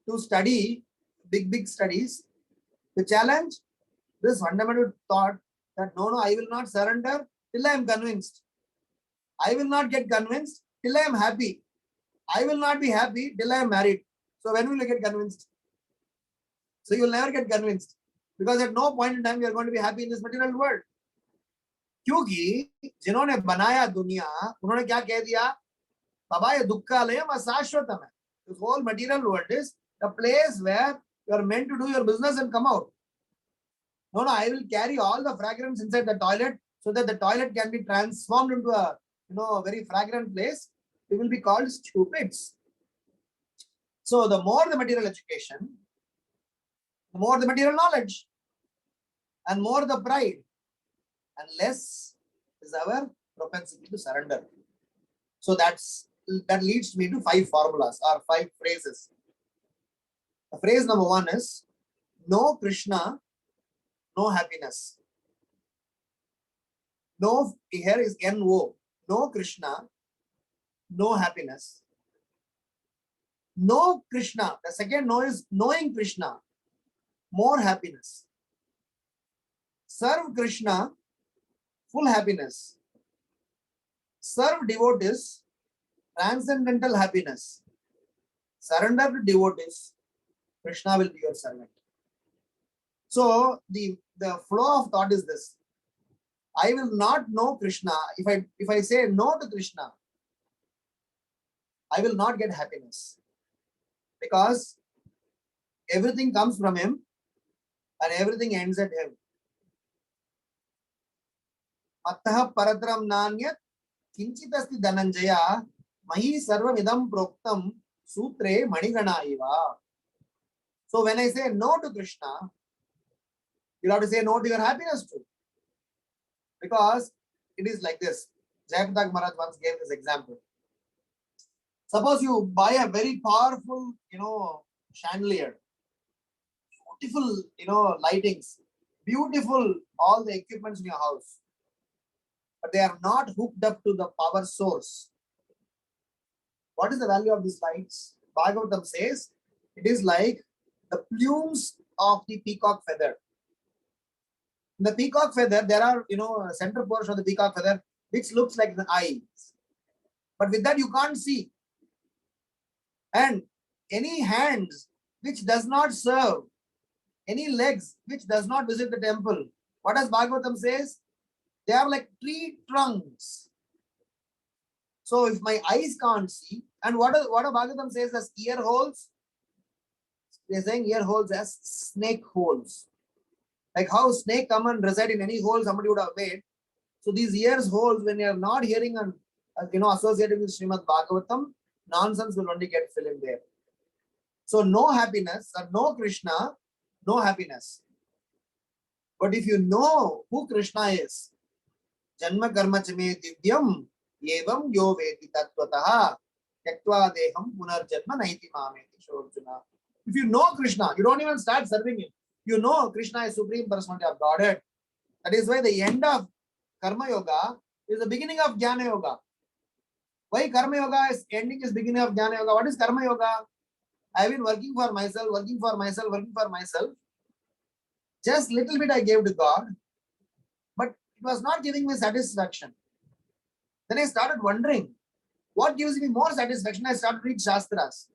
to study big studies. The challenge, this fundamental thought that no, I will not surrender till I am convinced. I will not get convinced till I am happy. I will not be happy till I am married. So when will you get convinced? So you will never get convinced, because at no point in time you are going to be happy in this material world. क्योंकि जिन्होंने बनाया दुनिया, उन्होंने क्या कह दिया? बाबा ये दुक्खालयम अशाश्वतम है. This whole material world is the place where you are meant to do your business and come out. No, I will carry all the fragrance inside the toilet so that the toilet can be transformed into a very fragrant place. We will be called stupids. So the more the material education, the more the material knowledge, and more the pride, and less is our propensity to surrender. So that leads me to 5 formulas or 5 phrases. The phrase number 1 is no Krishna, no happiness. No, here is NO. No Krishna, no happiness. No Krishna. The second no is knowing Krishna, more happiness. Serve Krishna, full happiness. Serve devotees, transcendental happiness. Surrender to devotees, Krishna will be your servant. So the flow of thought is this: I will not know Krishna. If I say no to Krishna, I will not get happiness, because everything comes from him and everything ends at him. Mattah paratram nanyat kinchitasti dhananjaya mahi sarvamidam proktam sutre manigana iva. So when I say no to Krishna, you'll have to say no to your happiness too. Because it is like this. Jayapatak Maharaj once gave this example. Suppose you buy a very powerful, chandelier, beautiful, lightings, beautiful, all the equipments in your house, but they are not hooked up to the power source. What is the value of these lights? Bhagavatam says it is like the plumes of the peacock feather. In the peacock feather, there are, a center portion of the peacock feather which looks like the eyes. But with that, you can't see. And any hands which does not serve, any legs which does not visit the temple, what does Bhagavatam says? They are like tree trunks. So if my eyes can't see, and what Bhagavatam says as ear holes? They're saying ear holes as snake holes. Like how snake come and reside in any hole somebody would have made. So these ears holes, when you are not hearing and associated with Srimad Bhagavatam, nonsense will only get filled in there. So no happiness or no Krishna, no happiness. But if you know who Krishna is, Janma karma chame divyam evam yo veti tattvataha yaktva deham punarjanma naiti mameti Arjuna. If you know Krishna, you don't even start serving him. You know Krishna is Supreme Personality of Godhead. That is why the end of Karma Yoga is the beginning of Jnana Yoga. Why Karma Yoga is ending is beginning of Jnana Yoga? What is Karma Yoga? I have been working for myself. Just little bit I gave to God, but it was not giving me satisfaction. Then I started wondering, what gives me more satisfaction? I started reading Shastras.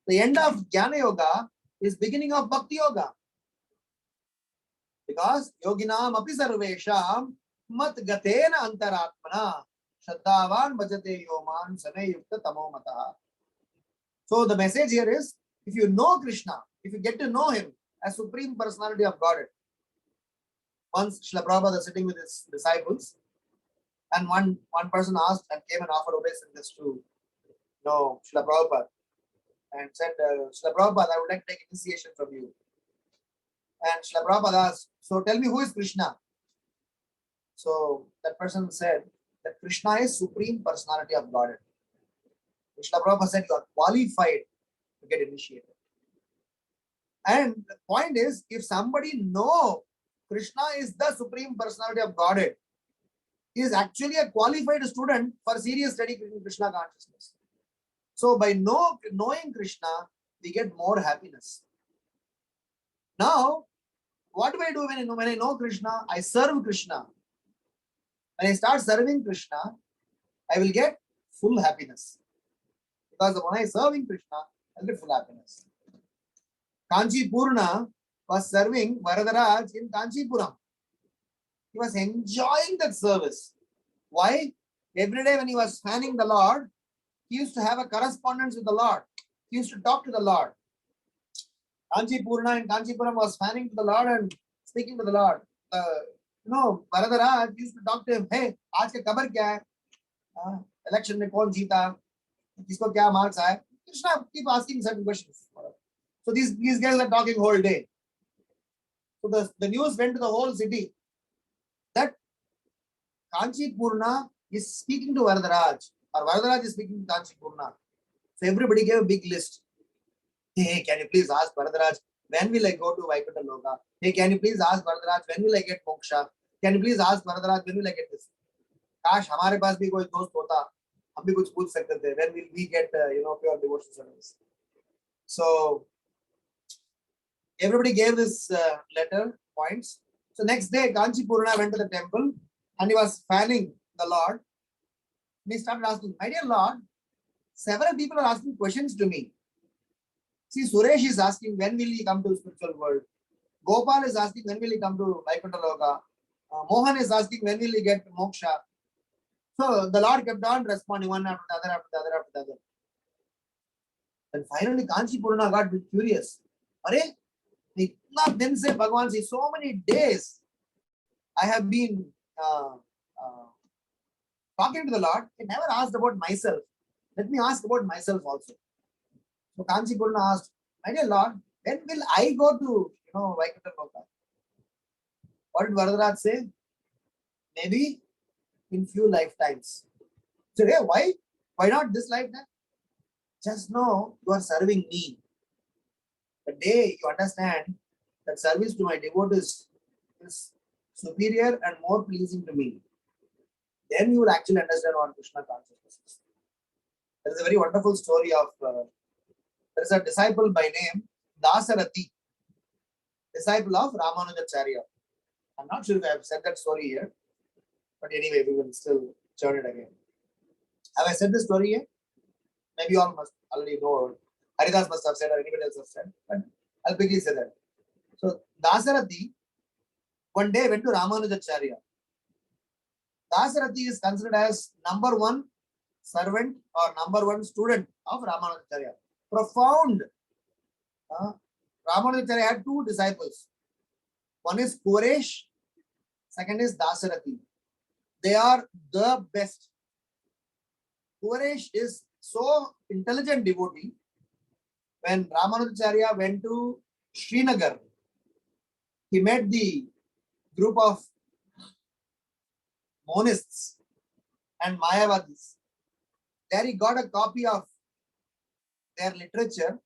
The end of Jnana Yoga is beginning of Bhakti Yoga. Because yoginam api sarvesham mat gatena antaratmana shraddhavan bhajate yoman same yukta tamo mataha. So the message here is, if you know Krishna, if you get to know him as Supreme Personality of Godhead. Once Srila Prabhupada was sitting with his disciples, and one person asked and came and offered obeisance to Srila Prabhupada and said, Srila Prabhupada, I would like to take initiation from you. And Srila Prabhupada asked, so tell me, who is Krishna? So that person said that Krishna is Supreme Personality of Godhead. Srila Prabhupada said, you are qualified to get initiated. And the point is, if somebody knows Krishna is the Supreme Personality of Godhead, he is actually a qualified student for serious study in Krishna consciousness. So by knowing Krishna, we get more happiness. Now, what do I do when I know Krishna? I serve Krishna. When I start serving Krishna, I will get full happiness. Because when I serving Krishna, I will get full happiness. Kanchi Purna was serving Varadaraj in Kanchipuram. He was enjoying that service. Why? Every day when he was fanning the Lord, he used to have a correspondence with the Lord. He used to talk to the Lord. Kanchi Purna in Kanchipuram was fanning to the Lord and speaking to the Lord. Varadaraj used to talk to him. Hey, aaj ka khabar kya hai? Election mein kaun jeeta? Kisko kya marks aaye? Krishna keep asking certain questions. So these guys are talking whole day. So the news went to the whole city that Kanchi Purna is speaking to Varadaraj, or Varadaraj is speaking to Kanchi Purna. So everybody gave a big list. Hey, can you please ask Varadaraj, when will I go to Vaikuntha Loka? Hey, can you please ask Varadaraj, when will I get moksha? Can you please ask Varadaraj, when will I get this? Kash, हमारे पास भी कोई दोस्त होता, हम भी कुछ पूछ सकते थे. When will we get, pure devotion service? So everybody gave this letter points. So next day, Kanchi Purna went to the temple and he was fanning the Lord. And he started asking, my dear Lord, several people are asking questions to me. See, Suresh is asking, when will he come to the spiritual world? Gopal is asking, when will he come to Vaikuntha Loka? Mohan is asking, when will he get moksha? So the Lord kept on responding one after the other. And finally, Kanchi Purna got a bit curious. Are itna din se Bhagwan, see, so many days I have been talking to the Lord. I never asked about myself. Let me ask about myself also. So Kanchi Purna asked, my dear Lord, when will I go to Vaikuntha Loka? What did Varadaraj say? Maybe in few lifetimes. So hey, why? Why not this lifetime? Just know you are serving me. The day you understand that service to my devotees is superior and more pleasing to me, then you will actually understand what Krishna consciousness is. There is a very wonderful story of there is a disciple by name Dasarathi, disciple of Ramanujacharya. I'm not sure if I have said that story here, but anyway, we will still churn it again. Have I said this story here? Maybe you all must already know. Haridas must have said, or anybody else has said, but I'll quickly say that. So Dasarathi one day went to Ramanujacharya. Dasarathi is considered as number one servant or number one student of Ramanujacharya. Profound. Ramanujacharya had two disciples. One is Kuresh, second is Dasarathi. They are the best. Kuresh is so intelligent devotee. When Ramanujacharya went to Srinagar, he met the group of monists and Mayavadis. There he got a copy of their literature.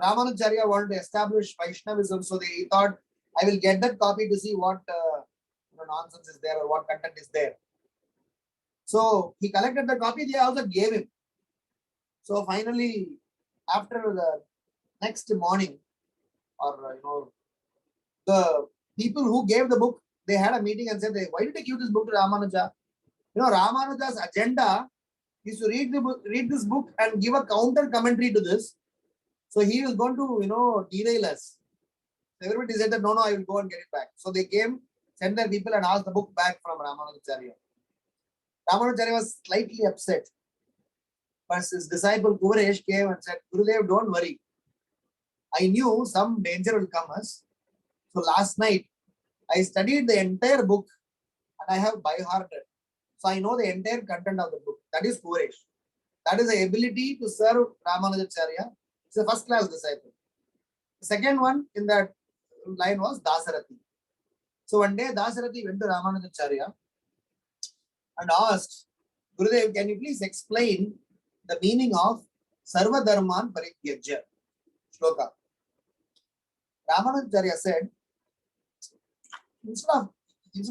Ramanujacharya wanted to establish Vaishnavism, so he thought, I will get that copy to see what nonsense is there or what content is there. So he collected the copy, they also gave him. So finally, after the next morning, or the people who gave the book, they had a meeting and said, why did you give this book to Ramanuja? Ramanuja's agenda is to read this book and give a counter commentary to this. So he is going to, derail us. So everybody said that, no, I will go and get it back. So they came, sent their people and asked the book back from Ramanujacharya. Ramanujacharya was slightly upset. But his disciple Kuresh came and said, Gurudev, don't worry. I knew some danger will come us. So last night, I studied the entire book and I have by-hearted. So I know the entire content of the book. That is Kuresh. That is the ability to serve Ramanujacharya. It's a first-class disciple. The second one in that line was Dasarathi. So one day Dasarathi went to Ramanujacharya and asked, Gurudev, can you please explain the meaning of Sarva Dharman Parityajya shloka? Ramanujacharya said, instead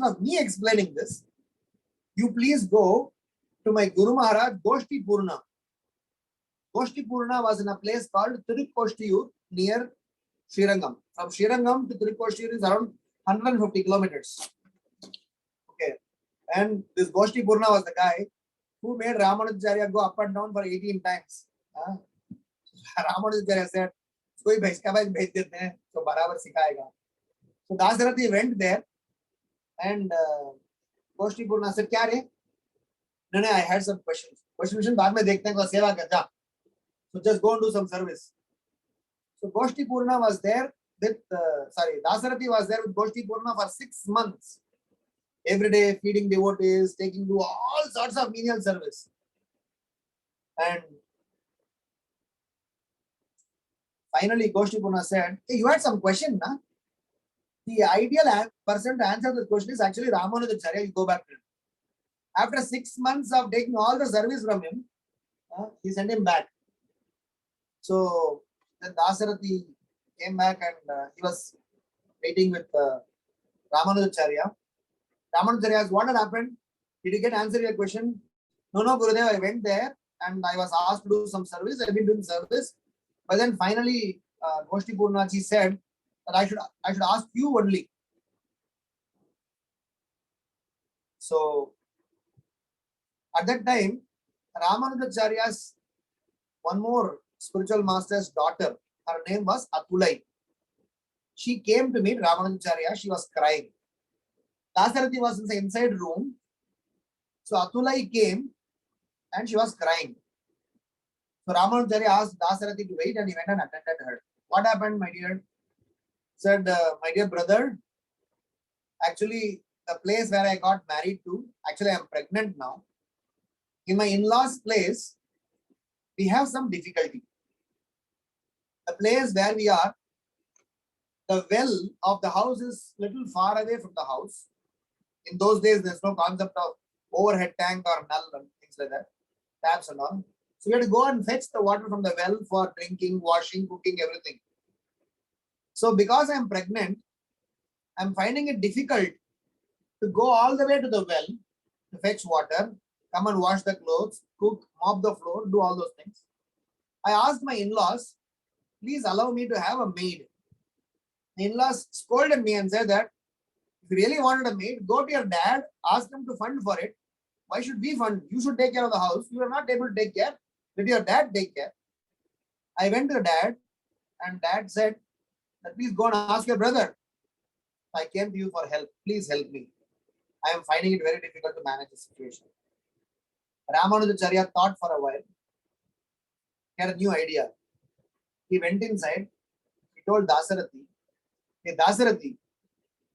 of me explaining this, you please go to my Guru Maharaj Goshti Purna. Goshti Purna was in a place called Tirukoshtiyur near Srirangam. From Srirangam to Tirukoshtiyur is around 150 kilometers. Okay. And this Goshti Purna was the guy who made Ramanujacharya go up and down for 18 times. Ramanujacharya said, so barabar sikhayega. So Dasarathi went there and Goshti Purna said, Kya re? No, I had some questions. Question baad mein dekhte hain, ko seva kar ja. So just go and do some service. So Goshti Purna was there with, Dasarathi was there with Goshti Purna for 6 months. Every day feeding devotees, taking to all sorts of menial service. And finally Goshti Purna said, hey, you had some question, na? The ideal person to answer this question is actually Ramanujacharya. You go back to him. After 6 months of taking all the service from him, he sent him back. So then Dasarathi came back and he was waiting with Ramanujacharya. Ramanujacharya asked, what had happened? Did you get answer your question? No, Gurudev, I went there and I was asked to do some service. I've been doing service. But then finally, Goshti Purnaji said that I should ask you only. So at that time, Ramanujacharya's one more spiritual master's daughter, her name was Atulai. She came to meet Ramanujacharya. She was crying. Dasarathi was in the inside room. So Atulai came and she was crying. So Ramanujacharya asked Dasarathi to wait and he went and attended her. What happened, my dear? Said, my dear brother, actually the place where I got married to, actually I am pregnant now. In my in-laws' place, we have some difficulty. The place where we are, the well of the house is little far away from the house. In those days, there's no concept of overhead tank or null and things like that, taps and all. So we had to go and fetch the water from the well for drinking, washing, cooking, everything. So because I'm pregnant, I'm finding it difficult to go all the way to the well to fetch water, come and wash the clothes, cook, mop the floor, do all those things. I asked my in-laws, please allow me to have a maid. The in-laws scolded me and said that if you really wanted a maid, go to your dad, ask him to fund for it. Why should we fund? You should take care of the house. You are not able to take care. Let your dad take care. I went to dad and dad said that please go and ask your brother. I came to you for help. Please help me. I am finding it very difficult to manage the situation. Ramanujacharya thought for a while. He had a new idea. He went inside. He told Dasarathi, hey Dasarathi,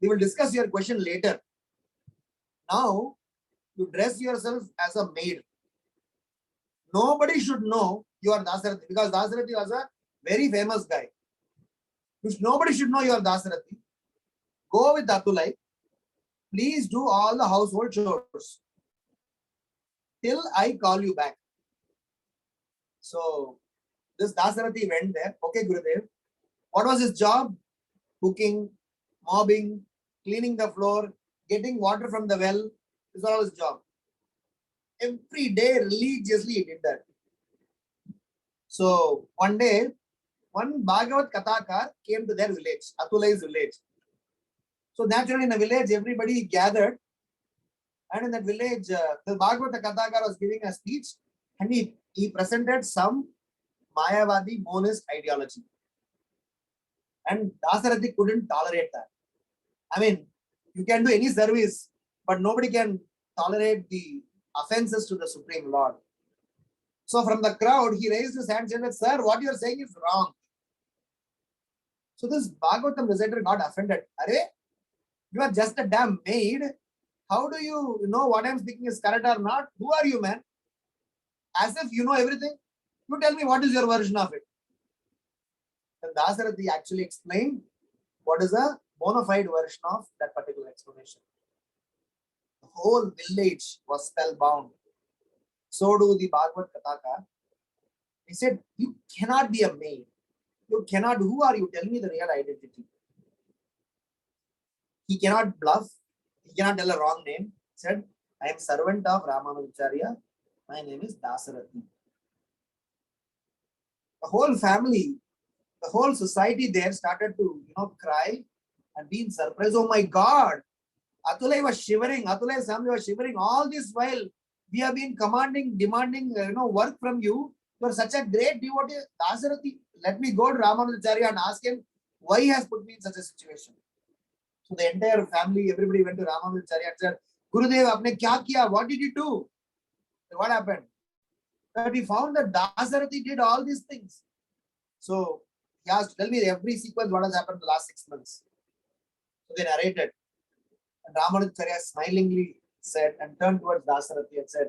we will discuss your question later. Now, you dress yourself as a maid. Nobody should know you are Dasarathi because Dasarathi was a very famous guy. Nobody should know you are Dasarathi. Go with Atulai. Please do all the household chores till I call you back. So this Dasarathi went there. Okay, Gurudev. What was his job? Cooking, mopping, cleaning the floor, getting water from the well. This was all his job. Every day religiously he did that. So one day, one Bhagavat Kathakar came to their village, Atulai's village. So naturally in a village, everybody gathered. And in that village, the Bhagavad Kathakar was giving a speech and he presented some Mayavadi monist ideology. And Dasarathi couldn't tolerate that. I mean, you can do any service, but nobody can tolerate the offenses to the Supreme Lord. So from the crowd, he raised his hand and said, sir, what you are saying is wrong. So this Bhagavatam reciter got offended. Arey, you are just a damn maid. How do you know what I'm speaking is correct or not? Who are you, man? As if you know everything. You tell me what is your version of it. And Dasarathi actually explained what is a bona fide version of that particular explanation. The whole village was spellbound. So do the Bhagavad Kathakar. He said, you cannot be a maid. You cannot. Who are you? Tell me the real identity. He cannot bluff. He cannot tell a wrong name. He said, I am servant of Ramanujacharya. My name is Dasarathi. The whole family, the whole society there started to, cry and be in surprise. Oh my God. Atulai was shivering. Atulai's family was shivering. All this while, we have been demanding, work from you. You are such a great devotee. Dasarathi, let me go to Ramanujacharya and ask him why he has put me in such a situation. So the entire family, everybody went to Ramanujacharya and said, Gurudev, aapne kya kiya? What did you do? What happened? That we found that Dasarathi did all these things. So he asked, tell me every sequence what has happened in the last 6 months. So they narrated. And Ramanujacharya smilingly said and turned towards Dasarathi and said,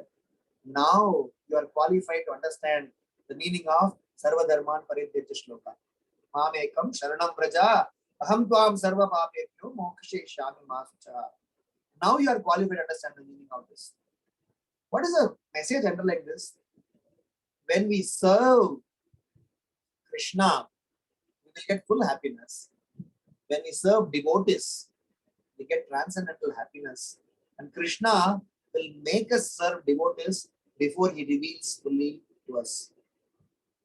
now you are qualified to understand the meaning of Sarva Dharman Paridhyatya Shloka. Mamekam Sharanam Praja Aham Tvam Sarva Papebhyo Mokshe Shami Masucha. Now you are qualified to understand the meaning of this. What is the message underlying this? When we serve Krishna, we will get full happiness. When we serve devotees, we get transcendental happiness. And Krishna will make us serve devotees before he reveals fully to us.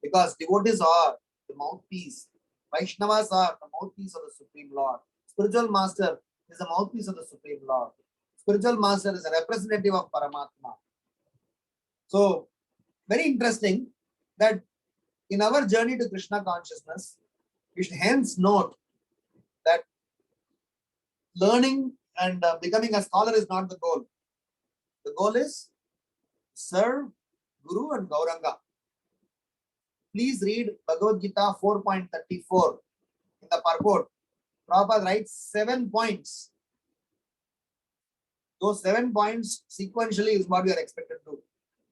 Because devotees are the mouthpiece. Vaishnavas are the mouthpiece of the Supreme Lord. Spiritual Master is the mouthpiece of the Supreme Lord. Spiritual Master is a representative of Paramatma. So, very interesting that in our journey to Krishna consciousness, we should hence note that learning and becoming a scholar is not the goal. The goal is serve Guru and Gauranga. Please read Bhagavad Gita 4.34 in the purport. Prabhupada writes 7 points. Those 7 points sequentially is what we are expected to do.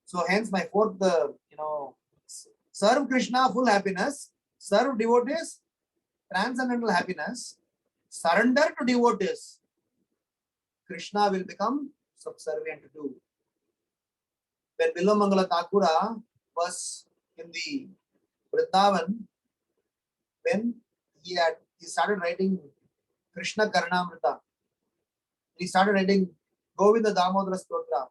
So hence my fourth, serve Krishna, full happiness. Serve devotees, transcendental happiness. Surrender to devotees. Krishna will become subservient to. When Bilwamangala Thakura was in the Vrindavan, when he started writing Krishna Karnamrita, he started writing Govinda Damodara Stotra.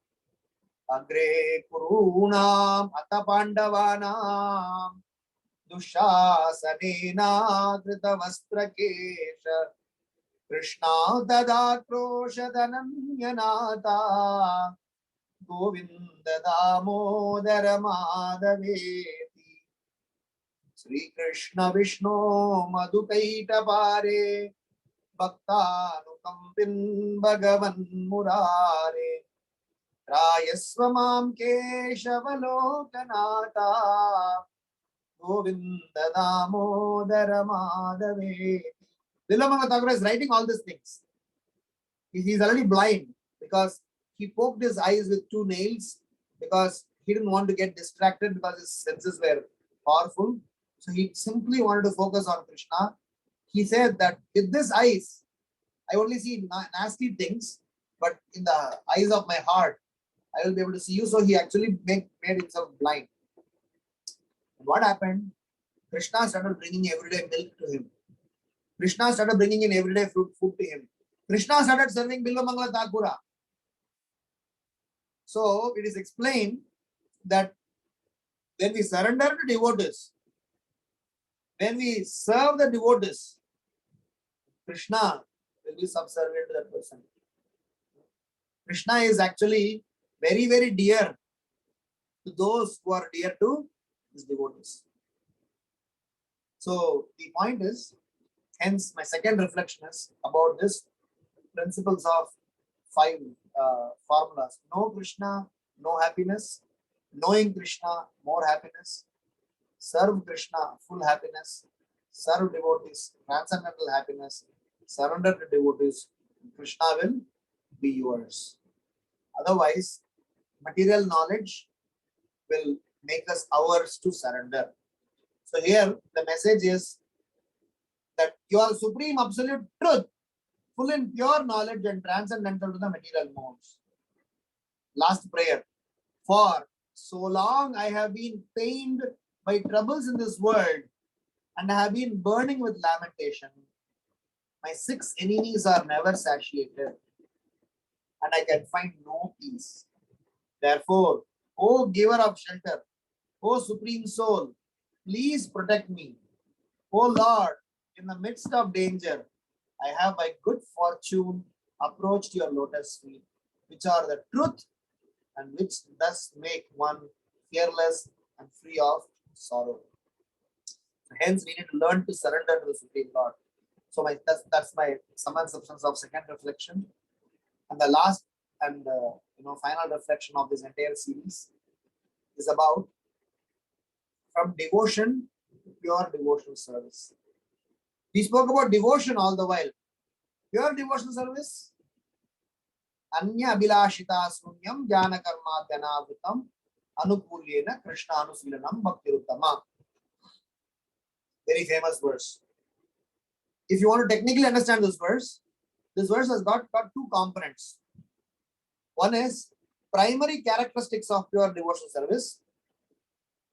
Agre Kurunam Ata Pandavanam Dushasanena Kritavastrakesha Krishna Dadakroshadhananyanata Govinda Damodara Madhaveti Sri Krishna Vishnu Madhukaita Pare Bhaktanukampin Bhagavan Murare Rayaswamam Keshavalokanata Govinda Damodara Madhaveti. Vilamanga Thakura is writing all these things. He is already blind because he poked his eyes with 2 nails because he didn't want to get distracted because his senses were powerful. So he simply wanted to focus on Krishna. He said that with this eyes, I only see nasty things, but in the eyes of my heart, I will be able to see you. So he actually made himself blind. And what happened? Krishna started bringing everyday milk to him. Krishna started bringing in everyday food to him. Krishna started serving Bilavamangala Thakura. So it is explained that when we surrender to devotees, when we serve the devotees, Krishna will be subservient to that person. Krishna is actually very, very dear to those who are dear to his devotees. So the point is, hence my second reflection is about this principles of 5 formulas. Know Krishna, no happiness. Knowing Krishna, more happiness. Serve Krishna, full happiness. Serve devotees, transcendental happiness. Surrender to devotees, Krishna will be yours. Otherwise, material knowledge will make us ours to surrender. So here the message is that you are supreme absolute truth, full in pure knowledge and transcendental to the material modes. Last prayer. For so long I have been pained by troubles in this world and I have been burning with lamentation. My 6 enemies are never satiated and I can find no peace. Therefore, O giver of shelter, O supreme soul, please protect me. O Lord, in the midst of danger, I have by good fortune approached your lotus feet, which are the truth and which thus make one fearless and free of sorrow. Hence, we need to learn to surrender to the Supreme Lord. So that's my sum and substance of second reflection. And the last and final reflection of this entire series is about from devotion to pure devotional service. We spoke about devotion all the while. Pure devotional service. Anya Abhilashita Sunyam Jnana Karma Dhanavritam Anukulyena Krishna Anusilanam Bhaktiruttama. Very famous verse. If you want to technically understand this verse has got 2 components. One is primary characteristics of pure devotional service.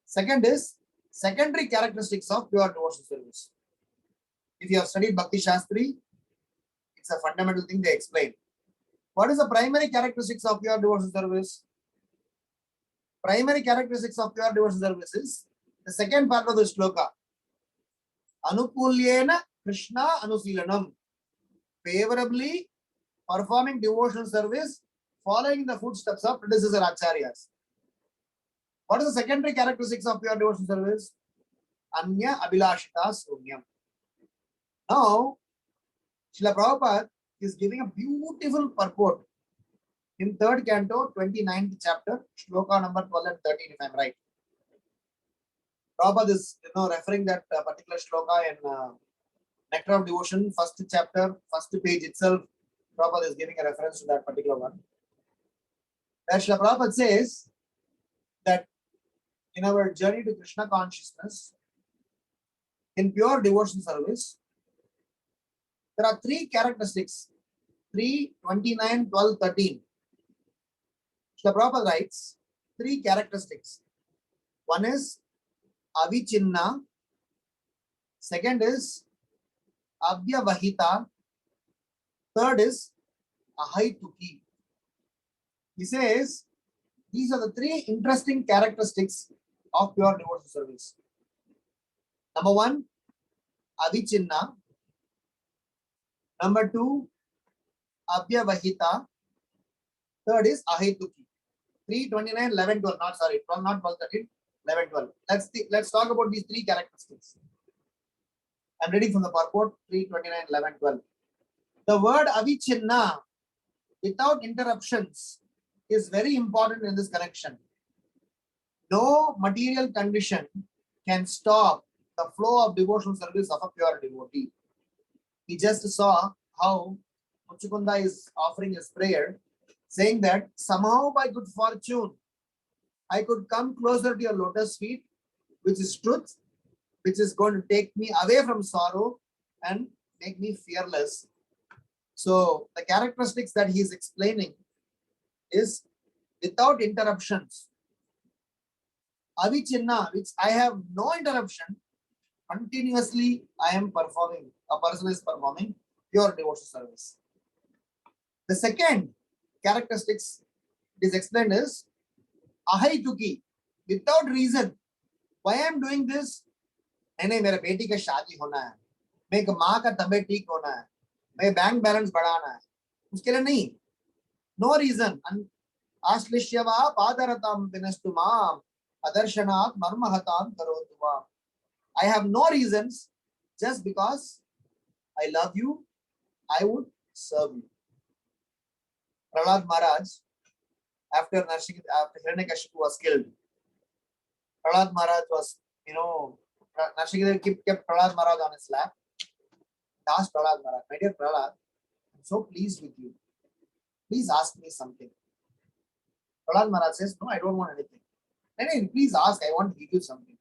Second is secondary characteristics of pure devotional service. If you have studied Bhakti Shastri, it's a fundamental thing they explain. What is the primary characteristics of pure devotional service? Primary characteristics of pure devotional service is the second part of the shloka. Anukulyena Krishna Anusilanam. Favorably performing devotional service, following the footsteps of predecessor acharyas. What is the secondary characteristics of pure devotional service? Anya Abhilashita Sunyam. Now, Srila Prabhupada is giving a beautiful purport in 3rd canto, 29th chapter, shloka number 12 and 13, if I'm right. Prabhupada is referring that particular shloka in Nectar of Devotion, 1st chapter, 1st page itself. Prabhupada is giving a reference to that particular one. Where Srila Prabhupada says that in our journey to Krishna consciousness, in pure devotion service, there are 3 characteristics. 3, 29, 12, 13. Srila Prabhupada writes 3 characteristics. One is Avichinna. Second is Avyavahita. Third is Ahaituki. He says These are the three interesting characteristics of pure devotional service. Number one, avichinna. Number two, abhyavahita. Third is ahetuki. 3:29, 11, 12. Not sorry, 12, not 12, 13, 11, 12. Let's talk about these three characteristics. I'm reading from the purport 3:29, 11, 12. The word avichinna, without interruptions, is very important in this connection. No material condition can stop the flow of devotional service of a pure devotee. We just saw how Muchukunda is offering his prayer, saying that somehow by good fortune, I could come closer to your lotus feet, which is truth, which is going to take me away from sorrow and make me fearless. So the characteristics that he is explaining is without interruptions. Avichinna, which I have no interruption, continuously I am performing, a person is performing pure devotional service. The second characteristics is explained is ahaituki, without reason. Why I am doing this? नहीं मेरे बेटी का शादी होना है, मेरे माँ का तबीयत ठीक होना है, मेरे बैंक बैलेंस बढ़ाना है, उसके लिए नहीं. No reason. आश्लिष्यवा पादरताम विनस्तु माम अदर्शनात् मर्महताम करोतु माम. I have no reasons, just because I love you, I would serve you. Prahlad Maharaj, after Hiranyakashipu was killed, Prahlad Maharaj was, Nachiket kept Prahlad Maharaj on his lap. He asked Prahlad Maharaj, my dear Prahlad, I'm so pleased with you. Please ask me something. Prahlad Maharaj says, no, I don't want anything. No, please ask, I want to give you something.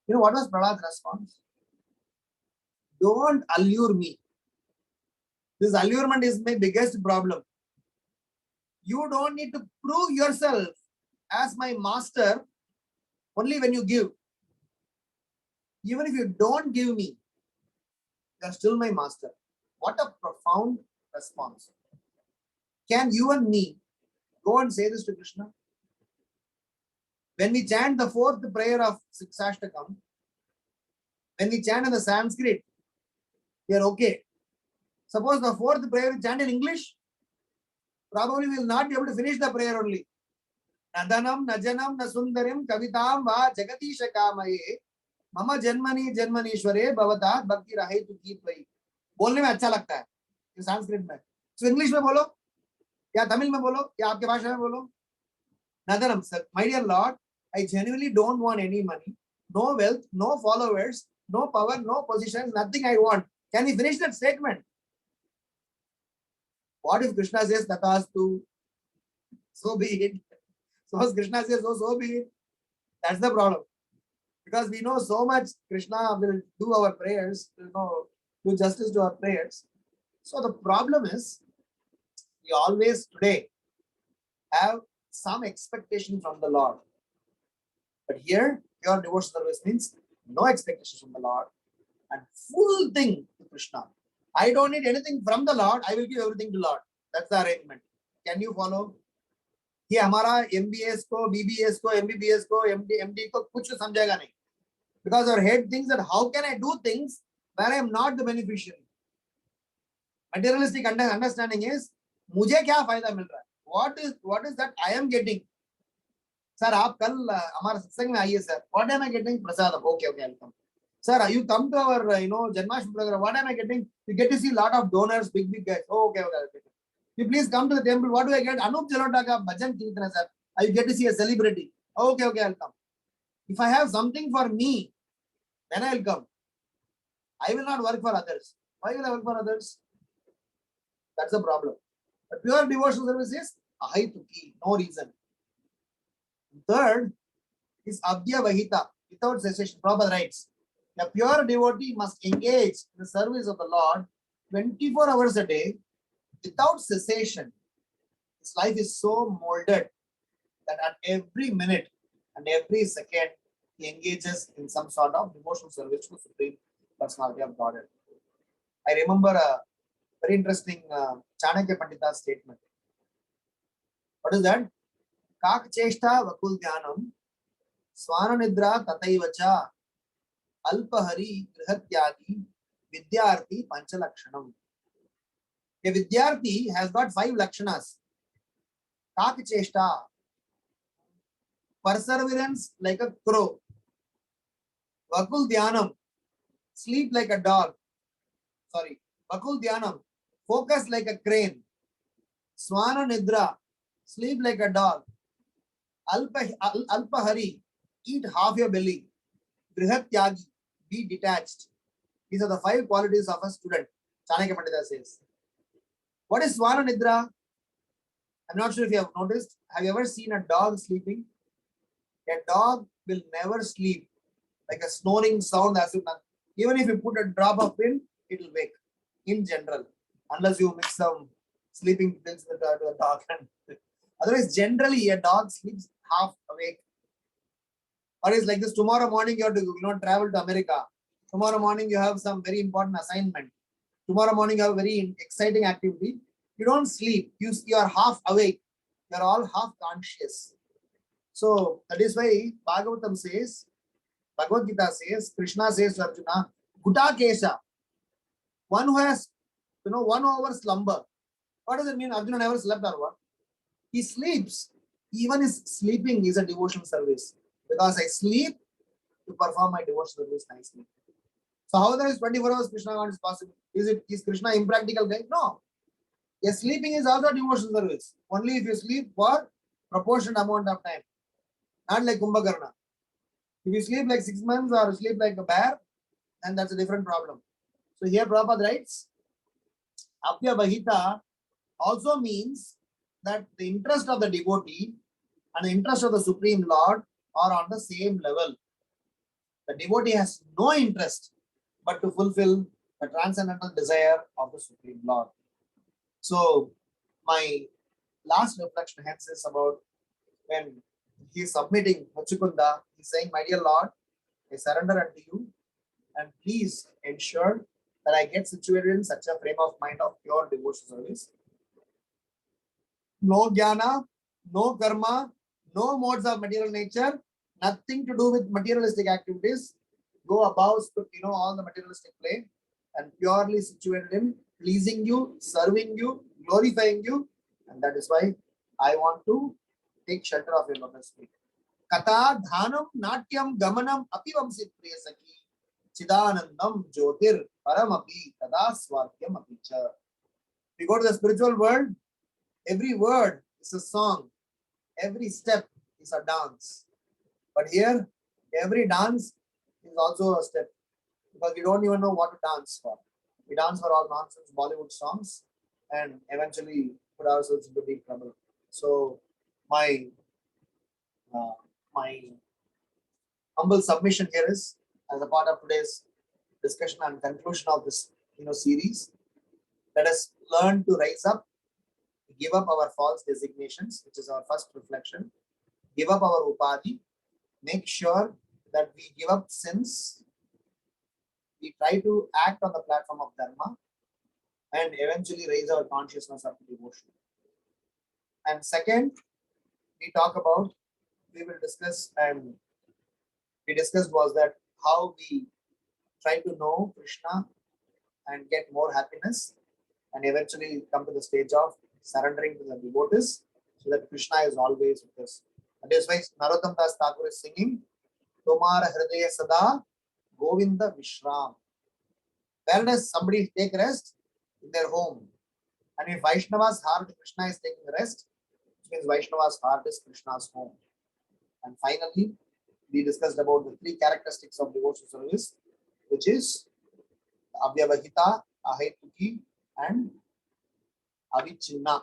You know what was Prahlad's response? Don't allure me. This allurement is my biggest problem. You don't need to prove yourself as my master only when you give. Even if you don't give me, you are still my master. What a profound response. Can you and me go and say this to Krishna? When we chant the fourth prayer of Siksashtakam, when we chant in the Sanskrit, we are okay. Suppose the fourth prayer we chant in English, probably we will not be able to finish the prayer only. Nadanam, Najanam, Nasundarim, Kavitam, Va, Jagatisha Kamaye, Mama Janmani, Janmanishware, Bhavatat, Bhakti Rahe to keep way. बोलने में अच्छा लगता है in Sanskrit में. So English में बोलो, या तमिल में बोलो, या आपके भाषा में बोलो. Nadanam, my dear Lord, I genuinely don't want any money, no wealth, no followers, no power, no positions, nothing I want. Can we finish that statement? What if Krishna says Tatastu? So be it. Suppose Krishna says, oh, so be it. That's the problem. Because we know so much Krishna will do our prayers, do justice to our prayers. So the problem is, we always today have some expectation from the Lord. But here, pure devotional service means no expectation from the Lord and full thing to Krishna. I don't need anything from the Lord. I will give everything to Lord. That's the arrangement. Can you follow? ये हमारा MBS को, BBS को, MBBS को, MD को कुछ समझेगा नहीं. Because our head thinks that how can I do things where I am not the beneficiary? Materialistic understanding is मुझे क्या फायदा मिल रहा है? What is that I am getting? Sir, आप कल हमारे सत्संग में आइए sir. What am I getting? Prasadam. Okay, I'll come. Sir, you come to our Janmashtami program. What am I getting? You get to see a lot of donors, big guys. Oh, okay. You please come to the temple. What do I get? Anup Jalota ka bhajan kirtan, sir. You get to see a celebrity. Okay, I'll come. If I have something for me, then I'll come. I will not work for others. Why will I work for others? That's the problem. But pure devotional service is ahaituki, no reason. Third is abhyavahita, without cessation, proper rights. A pure devotee must engage in the service of the Lord 24 hours a day without cessation. His life is so molded that at every minute and every second, he engages in some sort of devotional service to the Supreme Personality of Godhead. I remember a very interesting Chanakya Pandita's statement. What is that? Kakcheshta Vakul Dhyanam, Swananidra Tataivacha, Alpahari Grihatyagi, Vidyarthi Panchalakshanam. A Vidyarthi has got 5 Lakshanas. Kakcheshta, perseverance like a crow. Vakul Dhyanam, sleep like a dog. Sorry, Vakul Dhyanam, focus like a crane. Swana Nidra, sleep like a dog. Alpahari, eat half your belly. Brihat Tyagi, be detached. These are the 5 qualities of a student. Chanakya Pandita says. What is Swana Nidra? I'm not sure if you have noticed. Have you ever seen a dog sleeping? A dog will never sleep like a snoring sound as if not. Even if you put a drop of pill, it will wake in general, unless you mix some sleeping pills to the dog. Otherwise, generally, a dog sleeps half awake. Or it's like this: tomorrow morning you have to travel to America. Tomorrow morning you have some very important assignment. Tomorrow morning you have a very exciting activity. You don't sleep. You are half awake. You are all half conscious. So that is why Bhagavatam says, Bhagavad Gita says, Krishna says to Arjuna, Guta Kesha, one who has 1 hour slumber. What does it mean? Arjuna never slept or what? He sleeps. Even his sleeping is a devotion service. Because I sleep to perform my devotion service nicely. So how there is 24 hours Krishna is possible? Is Krishna impractical guy? No. Yes, sleeping is also a devotion service. Only if you sleep for proportionate amount of time. Not like Kumbhakarna. If you sleep like 6 months or sleep like a bear, then that's a different problem. So here Prabhupada writes, Apyabhahita also means that the interest of the devotee and the interest of the Supreme Lord are on the same level. The devotee has no interest but to fulfill the transcendental desire of the Supreme Lord. So my last reflection hence is about when he is submitting Muchukunda, he is saying, my dear Lord, I surrender unto you and please ensure that I get situated in such a frame of mind of pure devotion service. No jnana, no karma, no modes of material nature, nothing to do with materialistic activities. Go above, all the materialistic plane and purely situated in pleasing you, serving you, glorifying you. And that is why I want to take shelter of your lotus feet. Kata dhanam natyam gamanam apivamsit priyasaki chidanandam jyotir paramapi tada swatyam apicha. We go to the spiritual world, every word is a song, every step is a dance. But here, every dance is also a step because we don't even know what to dance for. We dance for all nonsense Bollywood songs and eventually put ourselves into deep trouble. So my humble submission here is, as a part of today's discussion and conclusion of this series, let us learn to rise up, give up our false designations, which is our first reflection, give up our upadhi, make sure that we give up sins, we try to act on the platform of dharma, and eventually raise our consciousness of devotion. And second, we will discuss, and we discussed was that how we try to know Krishna and get more happiness and eventually come to the stage of surrendering to the devotees so that Krishna is always with us. That is why Narottam Das Thakur is singing, Tomara Hridaya Sada Govinda Vishram. Where does somebody take rest? In their home. And if Vaishnava's heart, Krishna is taking rest, which means Vaishnava's heart is Krishna's home. And finally, we discussed about the 3 characteristics of devotional service, which is Avyavahita, Ahetuki, and Avichinna.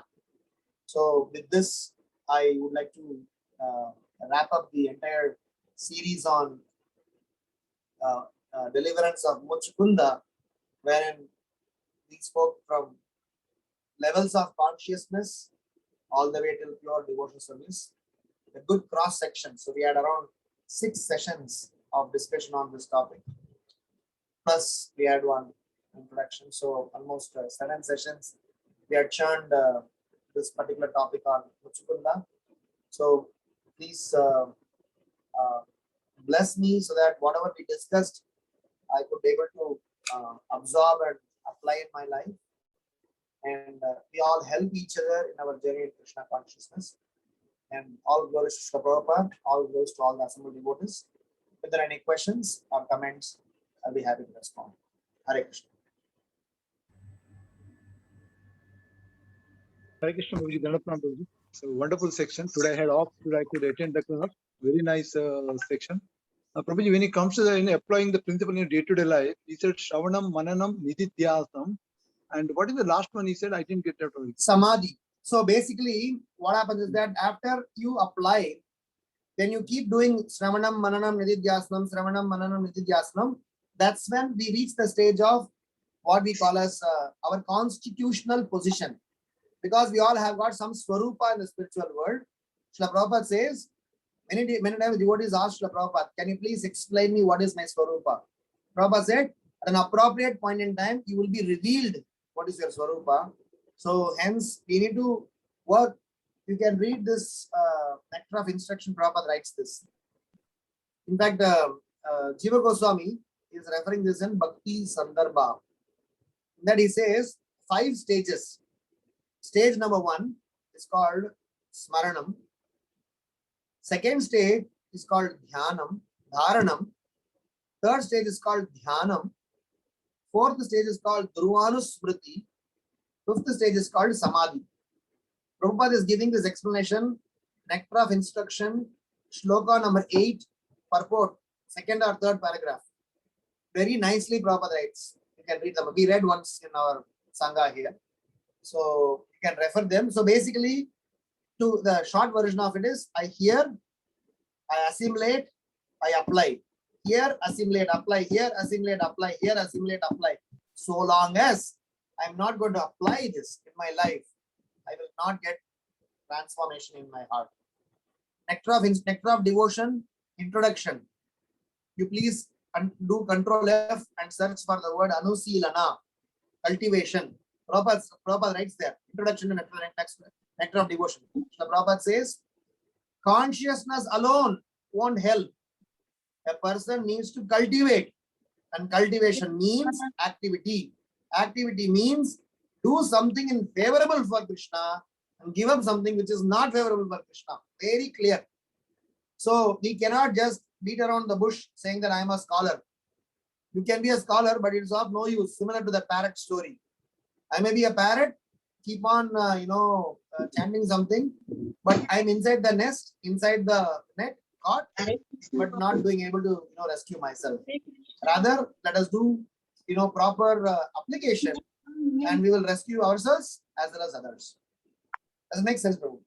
So with this, I would like to wrap up the entire series on deliverance of Muchukunda, wherein we spoke from levels of consciousness all the way till pure devotional service. A good cross section. So we had around 6 sessions of discussion on this topic. Plus we had one introduction. So almost 7 sessions. We had churned this particular topic on Muchukunda. So please bless me so that whatever we discussed, I could be able to absorb and apply in my life. And we all help each other in our journey in Krishna consciousness. And all glories to Srila Prabhupada, all glories to all the assembled devotees. If there are any questions or comments, I'll be happy to respond. Hare Krishna. Hare Krishna, Prabhuji, Dandapraam, Prabhuji. So wonderful section. Today I had off, today I could attend the class. Very nice section. Prabhuji, when it comes to applying the principle in day-to-day life, he said Shravanam, Mananam, Nididhyasam. And what is the last one he said? I didn't get that. Samadhi. So basically, what happens is that after you apply, then you keep doing Shravanam, Mananam, Nididhyasnam, Shravanam, Mananam, Nididhyasnam. That's when we reach the stage of what we call as our constitutional position. Because we all have got some Swarupa in the spiritual world. Srila Prabhupada says, many times devotees ask Srila Prabhupada, can you please explain me what is my Swarupa? Prabhupada said, at an appropriate point in time, you will be revealed what is your Swarupa. So hence, we need to work. You can read this Nectar of Instruction, Prabhupada writes this. In fact, Jiva Goswami is referring this in Bhakti Sandarbha. That he says 5 stages. Stage number 1 is called Smaranam. Second stage is called Dhyanam, Dharanam. Third stage is called Dhyanam. Fourth stage is called Dhruvanusmriti. Fifth stage is called Samadhi. Prabhupada is giving this explanation, Nectar of Instruction, Shloka number 8, purport, second or third paragraph. Very nicely Prabhupada writes. You can read them. We read once in our Sangha here. So you can refer them. So basically, to the short version of it is, I hear, I assimilate, I apply. Here, assimilate, apply. Here, assimilate, apply. Here, assimilate, apply. So long as I'm not going to apply this in my life, I will not get transformation in my heart. Nectar of Devotion, introduction. You please do Control F and search for the word Anusilana, cultivation. Prabhupada writes there, introduction to Nectar of Devotion. The Prabhupada says, consciousness alone won't help. A person needs to cultivate, and cultivation means activity. Activity means do something in favorable for Krishna and give up something which is not favorable for Krishna. Very clear. So we cannot just beat around the bush saying that I am a scholar. You can be a scholar, but it's of no use. Similar to the parrot story. I may be a parrot, keep on, chanting something, but I'm inside the nest, inside the net, caught, but not being able to, rescue myself. Rather, let us do, proper application, and we will rescue ourselves as well as others. Does it make sense, Prabhu?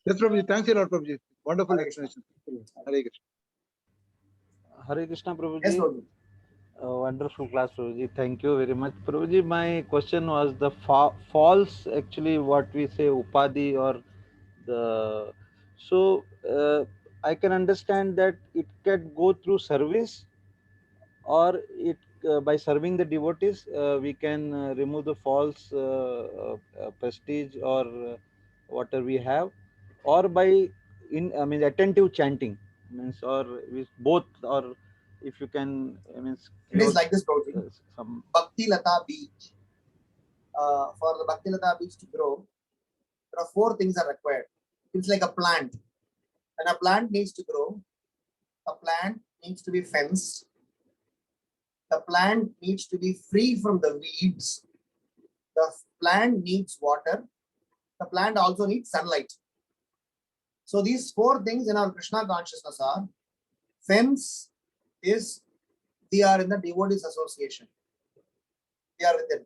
Yes, Prabhuji. Thanks a lot, Prabhuji. Wonderful explanation. Hare Krishna. Hare Krishna, Prabhuji. Yes, Prabhu. Wonderful class, Prabhuji. Thank you very much. Prabhuji, my question was the false, actually, what we say, upadhi or the... So, I can understand that it can go through service, or it by serving the devotees, we can remove the false prestige or whatever we have, or by attentive chanting, means, or with both, or if you can, It is like this, Prabhuji. some Bhakti Lata beach. For the Bhakti Lata beach to grow, there are 4 things are required. It's like a plant. When a plant needs to grow, a plant needs to be fenced. The plant needs to be free from the weeds. The plant needs water. The plant also needs sunlight. So these 4 things in our Krishna consciousness are: fence is we are in the devotees association. We are with them.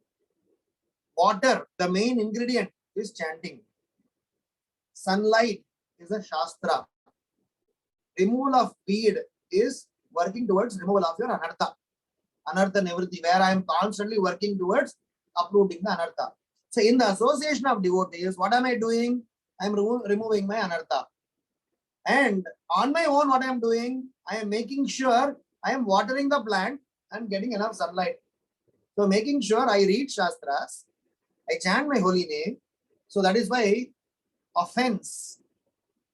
Water, the main ingredient, is chanting. Sunlight is a shastra. Removal of weed is working towards removal of your anartha. Anartha nivritti, where I am constantly working towards uprooting the anartha. So in the association of devotees, what am I doing? I am removing my anartha. And on my own, what I am doing? I am making sure I am watering the plant and getting enough sunlight. So making sure I read Shastras, I chant my holy name. So that is why offense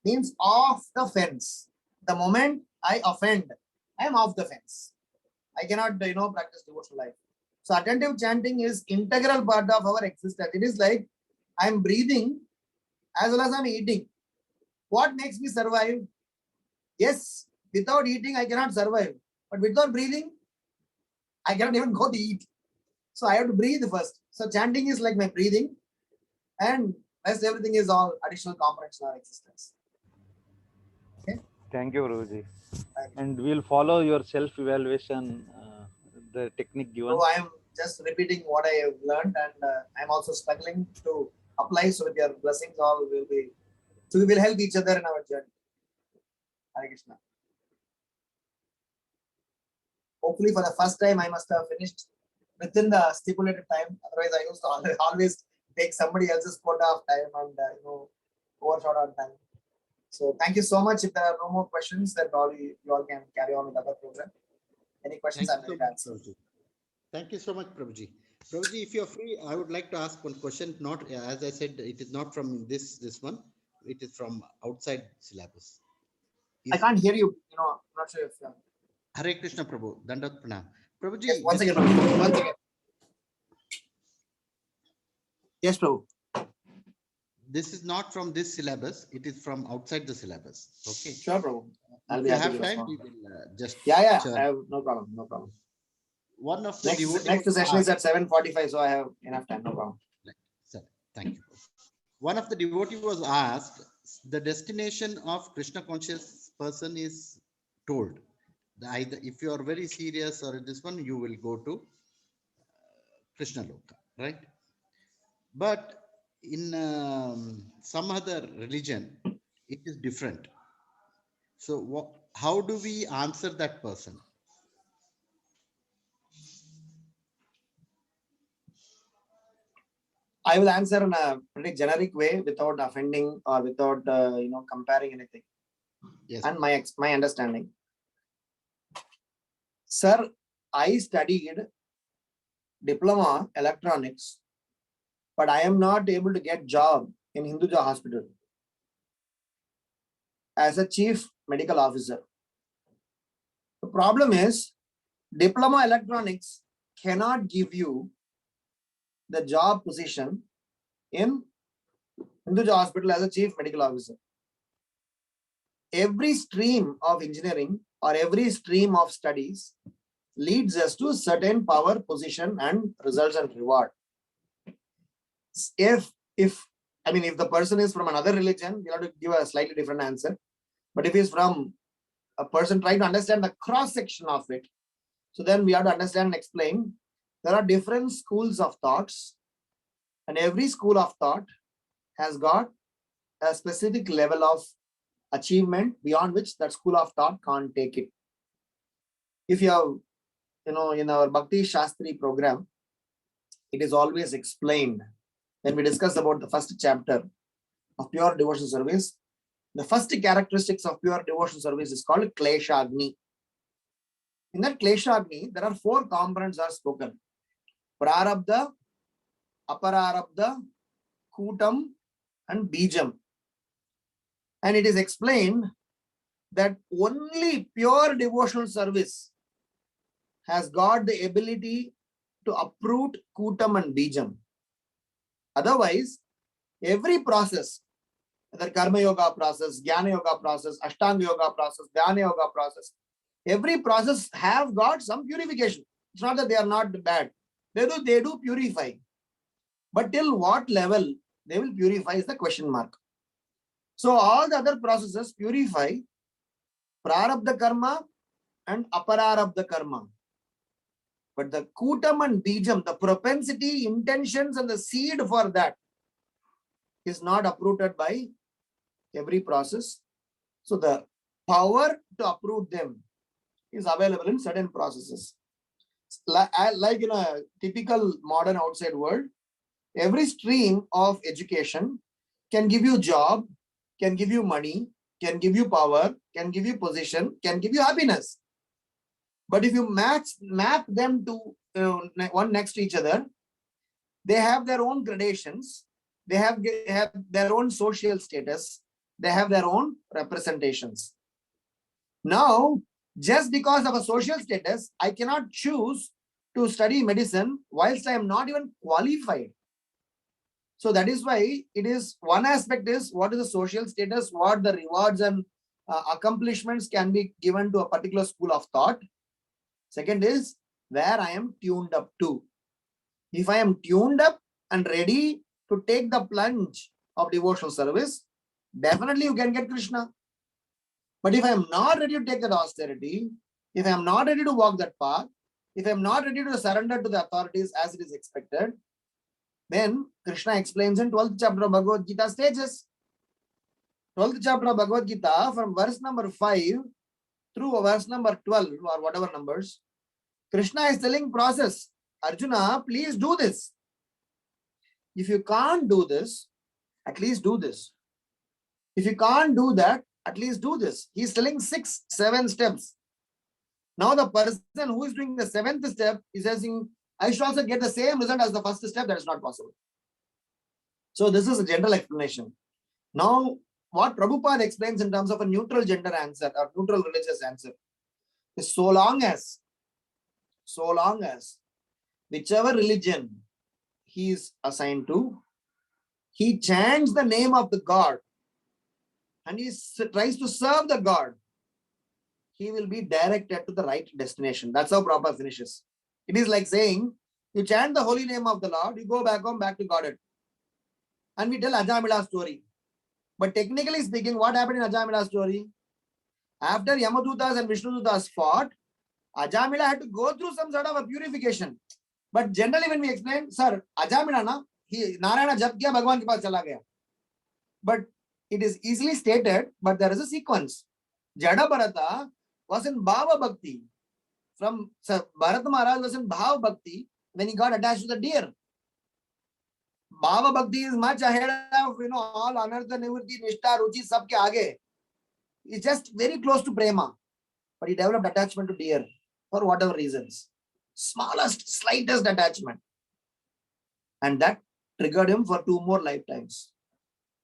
means off the fence. The moment I offend, I am off the fence. I cannot, practice devotional life. So attentive chanting is integral part of our existence. It is like I am breathing as well as I'm eating. What makes me survive? Yes, without eating, I cannot survive. But without breathing, I cannot even go to eat. So I have to breathe first. So chanting is like my breathing, and rest everything is all additional components in our existence. Thank you, Prabhuji. Thank you. And we'll follow your self-evaluation, the technique given. So I am just repeating what I have learned, and I'm also struggling to apply. So with your blessings, all will be. So we will help each other in our journey. Hare Krishna. Hopefully, for the first time, I must have finished within the stipulated time. Otherwise, I used to always take somebody else's quota of time and overshot on time. So thank you so much. If there are no more questions, then probably you all can carry on with other program. Any questions? Thank I'm you ready so to much, answer. Prabhuji. Thank you so much, Prabhuji. Prabhuji, if you're free, I would like to ask one question. Not, as I said, it is not from this one. It is from outside syllabus. I can't hear you. I'm not sure if. Hare Krishna, Prabhu. Dandat Pranam. Prabhuji, Yes, once again, Prabhu. Once again. Yes, Prabhu. this is not from this syllabus. It is from outside the syllabus. Okay. Sure, Prabhu. I'll If be you happy have to time, respond. we will just. Yeah, share. I have no problem. No problem. One of the Next devotees session is asked- at 7:45, so I have enough time. No problem. Sir, thank you. One of the devotee was asked, the destination of Krishna conscious person is told. Either if you are very serious or this one, you will go to Krishna Loka, right? But in some other religion, it is different. So how do we answer that person? I will answer in a pretty generic way without offending or without comparing anything. Yes. And my understanding. Sir, I studied diploma electronics, but I am not able to get job in Hinduja Hospital as a chief medical officer. The problem is diploma electronics cannot give you the job position in Hinduja Hospital as a chief medical officer. Every stream of engineering or every stream of studies leads us to certain power, position, and results and reward. If the person is from another religion, we'll have to give a slightly different answer. But if he's from a person trying to understand the cross section of it, so then we have to understand and explain there are different schools of thoughts, and every school of thought has got a specific level of achievement beyond which that school of thought can't take it. If you have, in our Bhakti Shastri program, it is always explained when we discuss about the first chapter of pure devotional service. The first characteristics of pure devotional service is called Klesha Agni. In that Klesha Agni, there are 4 components are spoken: Prarabdha, Apararabdha, Kutam, and Bijam. And it is explained that only pure devotional service has got the ability to uproot Kutam and Bijam. Otherwise, every process, whether Karma Yoga process, Jnana Yoga process, Ashtanga Yoga process, Dhyana Yoga process, every process have got some purification. It's not that they are not bad. They do purify. But till what level they will purify is the question mark. So all the other processes purify Prarabdha Karma and Apararabdha Karma. But the Kutam and Bijam, the propensity, intentions, and the seed for that is not uprooted by every process. So the power to uproot them is available in certain processes. Like in a typical modern outside world, every stream of education can give you job, can give you money, can give you power, can give you position, can give you happiness. But if you map them to one next to each other, they have their own gradations. they have their own social status. They have their own representations. Now, just because of a social status, I cannot choose to study medicine whilst I am not even qualified. So that is why it is one aspect is what is the social status, what the rewards and accomplishments can be given to a particular school of thought. Second is where I am tuned up to. If I am tuned up and ready to take the plunge of devotional service, definitely you can get Krishna. But if I am not ready to take that austerity, if I am not ready to walk that path, if I am not ready to surrender to the authorities as it is expected, then Krishna explains in 12th chapter of Bhagavad Gita stages. 12th chapter of Bhagavad Gita from verse number 5 through verse number 12 or whatever numbers, Krishna is telling process. Arjuna, please do this. If you can't do this, at least do this. If you can't do that, at least do this. He's telling 6, 7 steps. Now the person who is doing the 7th step is saying, I should also get the same result as the first step. That is not possible. So this is a general explanation. Now, what Prabhupada explains in terms of a neutral gender answer or neutral religious answer is so long as whichever religion he is assigned to, he chants the name of the God and he tries to serve the God, he will be directed to the right destination. That's how Prabhupada finishes. It is like saying, you chant the holy name of the Lord, you go back home, back to Godhead. And we tell Ajamila story. But technically speaking, what happened in Ajamila story? After Yamadutas and Vishnudutas fought, Ajamila had to go through some sort of a purification. But generally when we explain, sir, Ajamila na, he Narayana jab kiya, Bhagwan ke paas chala gaya. But it is easily stated, but there is a sequence. Jada Bharata was in Bhava Bhakti. From Bharat Maharaj was in Bhava Bhakti when he got attached to the deer. Bhava Bhakti is much ahead of all Anartha, Nivritti, Nishta, Ruchi, sabke aage. It's just very close to Prema. But he developed attachment to deer for whatever reasons. Smallest, slightest attachment. And that triggered him for 2 more lifetimes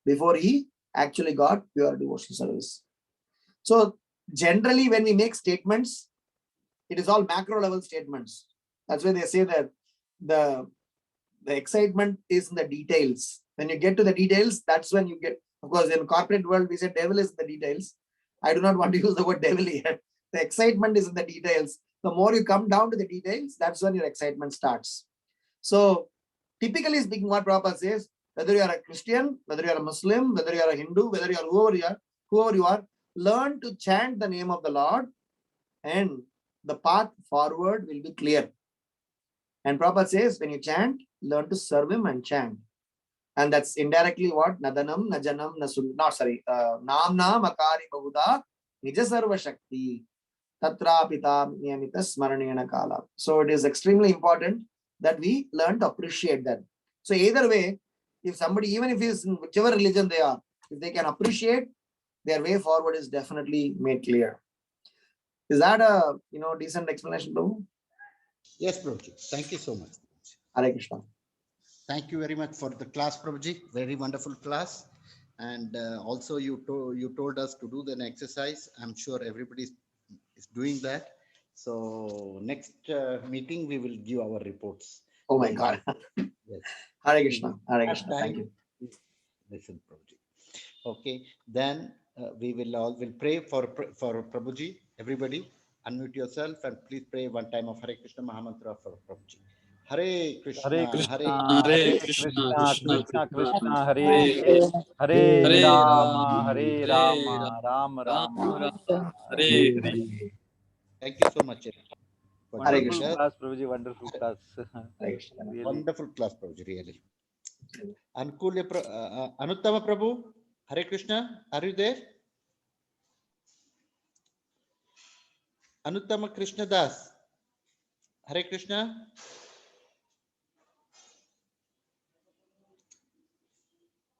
before he actually got pure devotional service. So generally when we make statements, it is all macro level statements. That's why they say that the excitement is in the details. When you get to the details, that's when you get, of course, in corporate world, we say devil is in the details. I do not want to use the word devil here. The excitement is in the details. The more you come down to the details, that's when your excitement starts. So typically speaking, what Prabhupada says, whether you are a Christian, whether you are a Muslim, whether you are a Hindu, whether you are whoever you are, learn to chant the name of the Lord and the path forward will be clear. And Prabhupada says, when you chant, learn to serve him and chant. And that's indirectly what? Nadanam, Najanam, Namna, Makari, Bahuda, Nija Sarva Shakti, Tatra Pita, Niyamita, Smaraniyana Kala. So it is extremely important that we learn to appreciate that. So either way, if somebody, even if he's in whichever religion they are, if they can appreciate, their way forward is definitely made clear. Is that a decent explanation, Prabhu? Yes, Prabhuji. Thank you so much. Hare Krishna. Thank you very much for the class, Prabhuji. Very wonderful class. And also you told us to do an exercise. I'm sure everybody is doing that. So next meeting, we will give our reports. Oh my God. Yes. Hare Krishna. Hare Krishna. Thank you. Listen, Prabhuji. Okay, then we will pray for Prabhuji. Everybody, unmute yourself and please pray one time of Hare Krishna Mahamantra for Prabhuji. Hare Krishna, Hare Krishna, Hare Hare Krishna, Krishna, Krishna Krishna, Hare Hare Rama, Hare Rama, Rama Rama, Hare Hare Hare. Thank you so much. For Hare joining Wonderful Krishna. us. class, Prabhuji, wonderful class. Hare Krishna. Really. Wonderful class, Prabhuji, really. Anukulya, Anuttama Prabhu, Hare Krishna, are you there? Anuttama Krishna Das, Hare Krishna.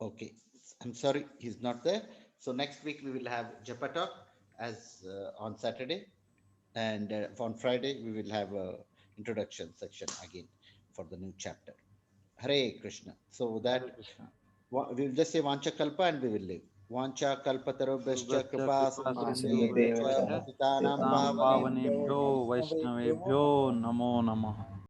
Okay, I'm sorry, he's not there. So next week we will have Japa Talk as on Saturday, and on Friday we will have a introduction section again for the new chapter. Hare Krishna. So that Hare Krishna. We will just say Vancha Kalpa and we will leave. Vancha Kalpatarubhascha Kripa Sindhubhascha Patitanam Pavanebhyo Vaishnavebhyo Namo Namah.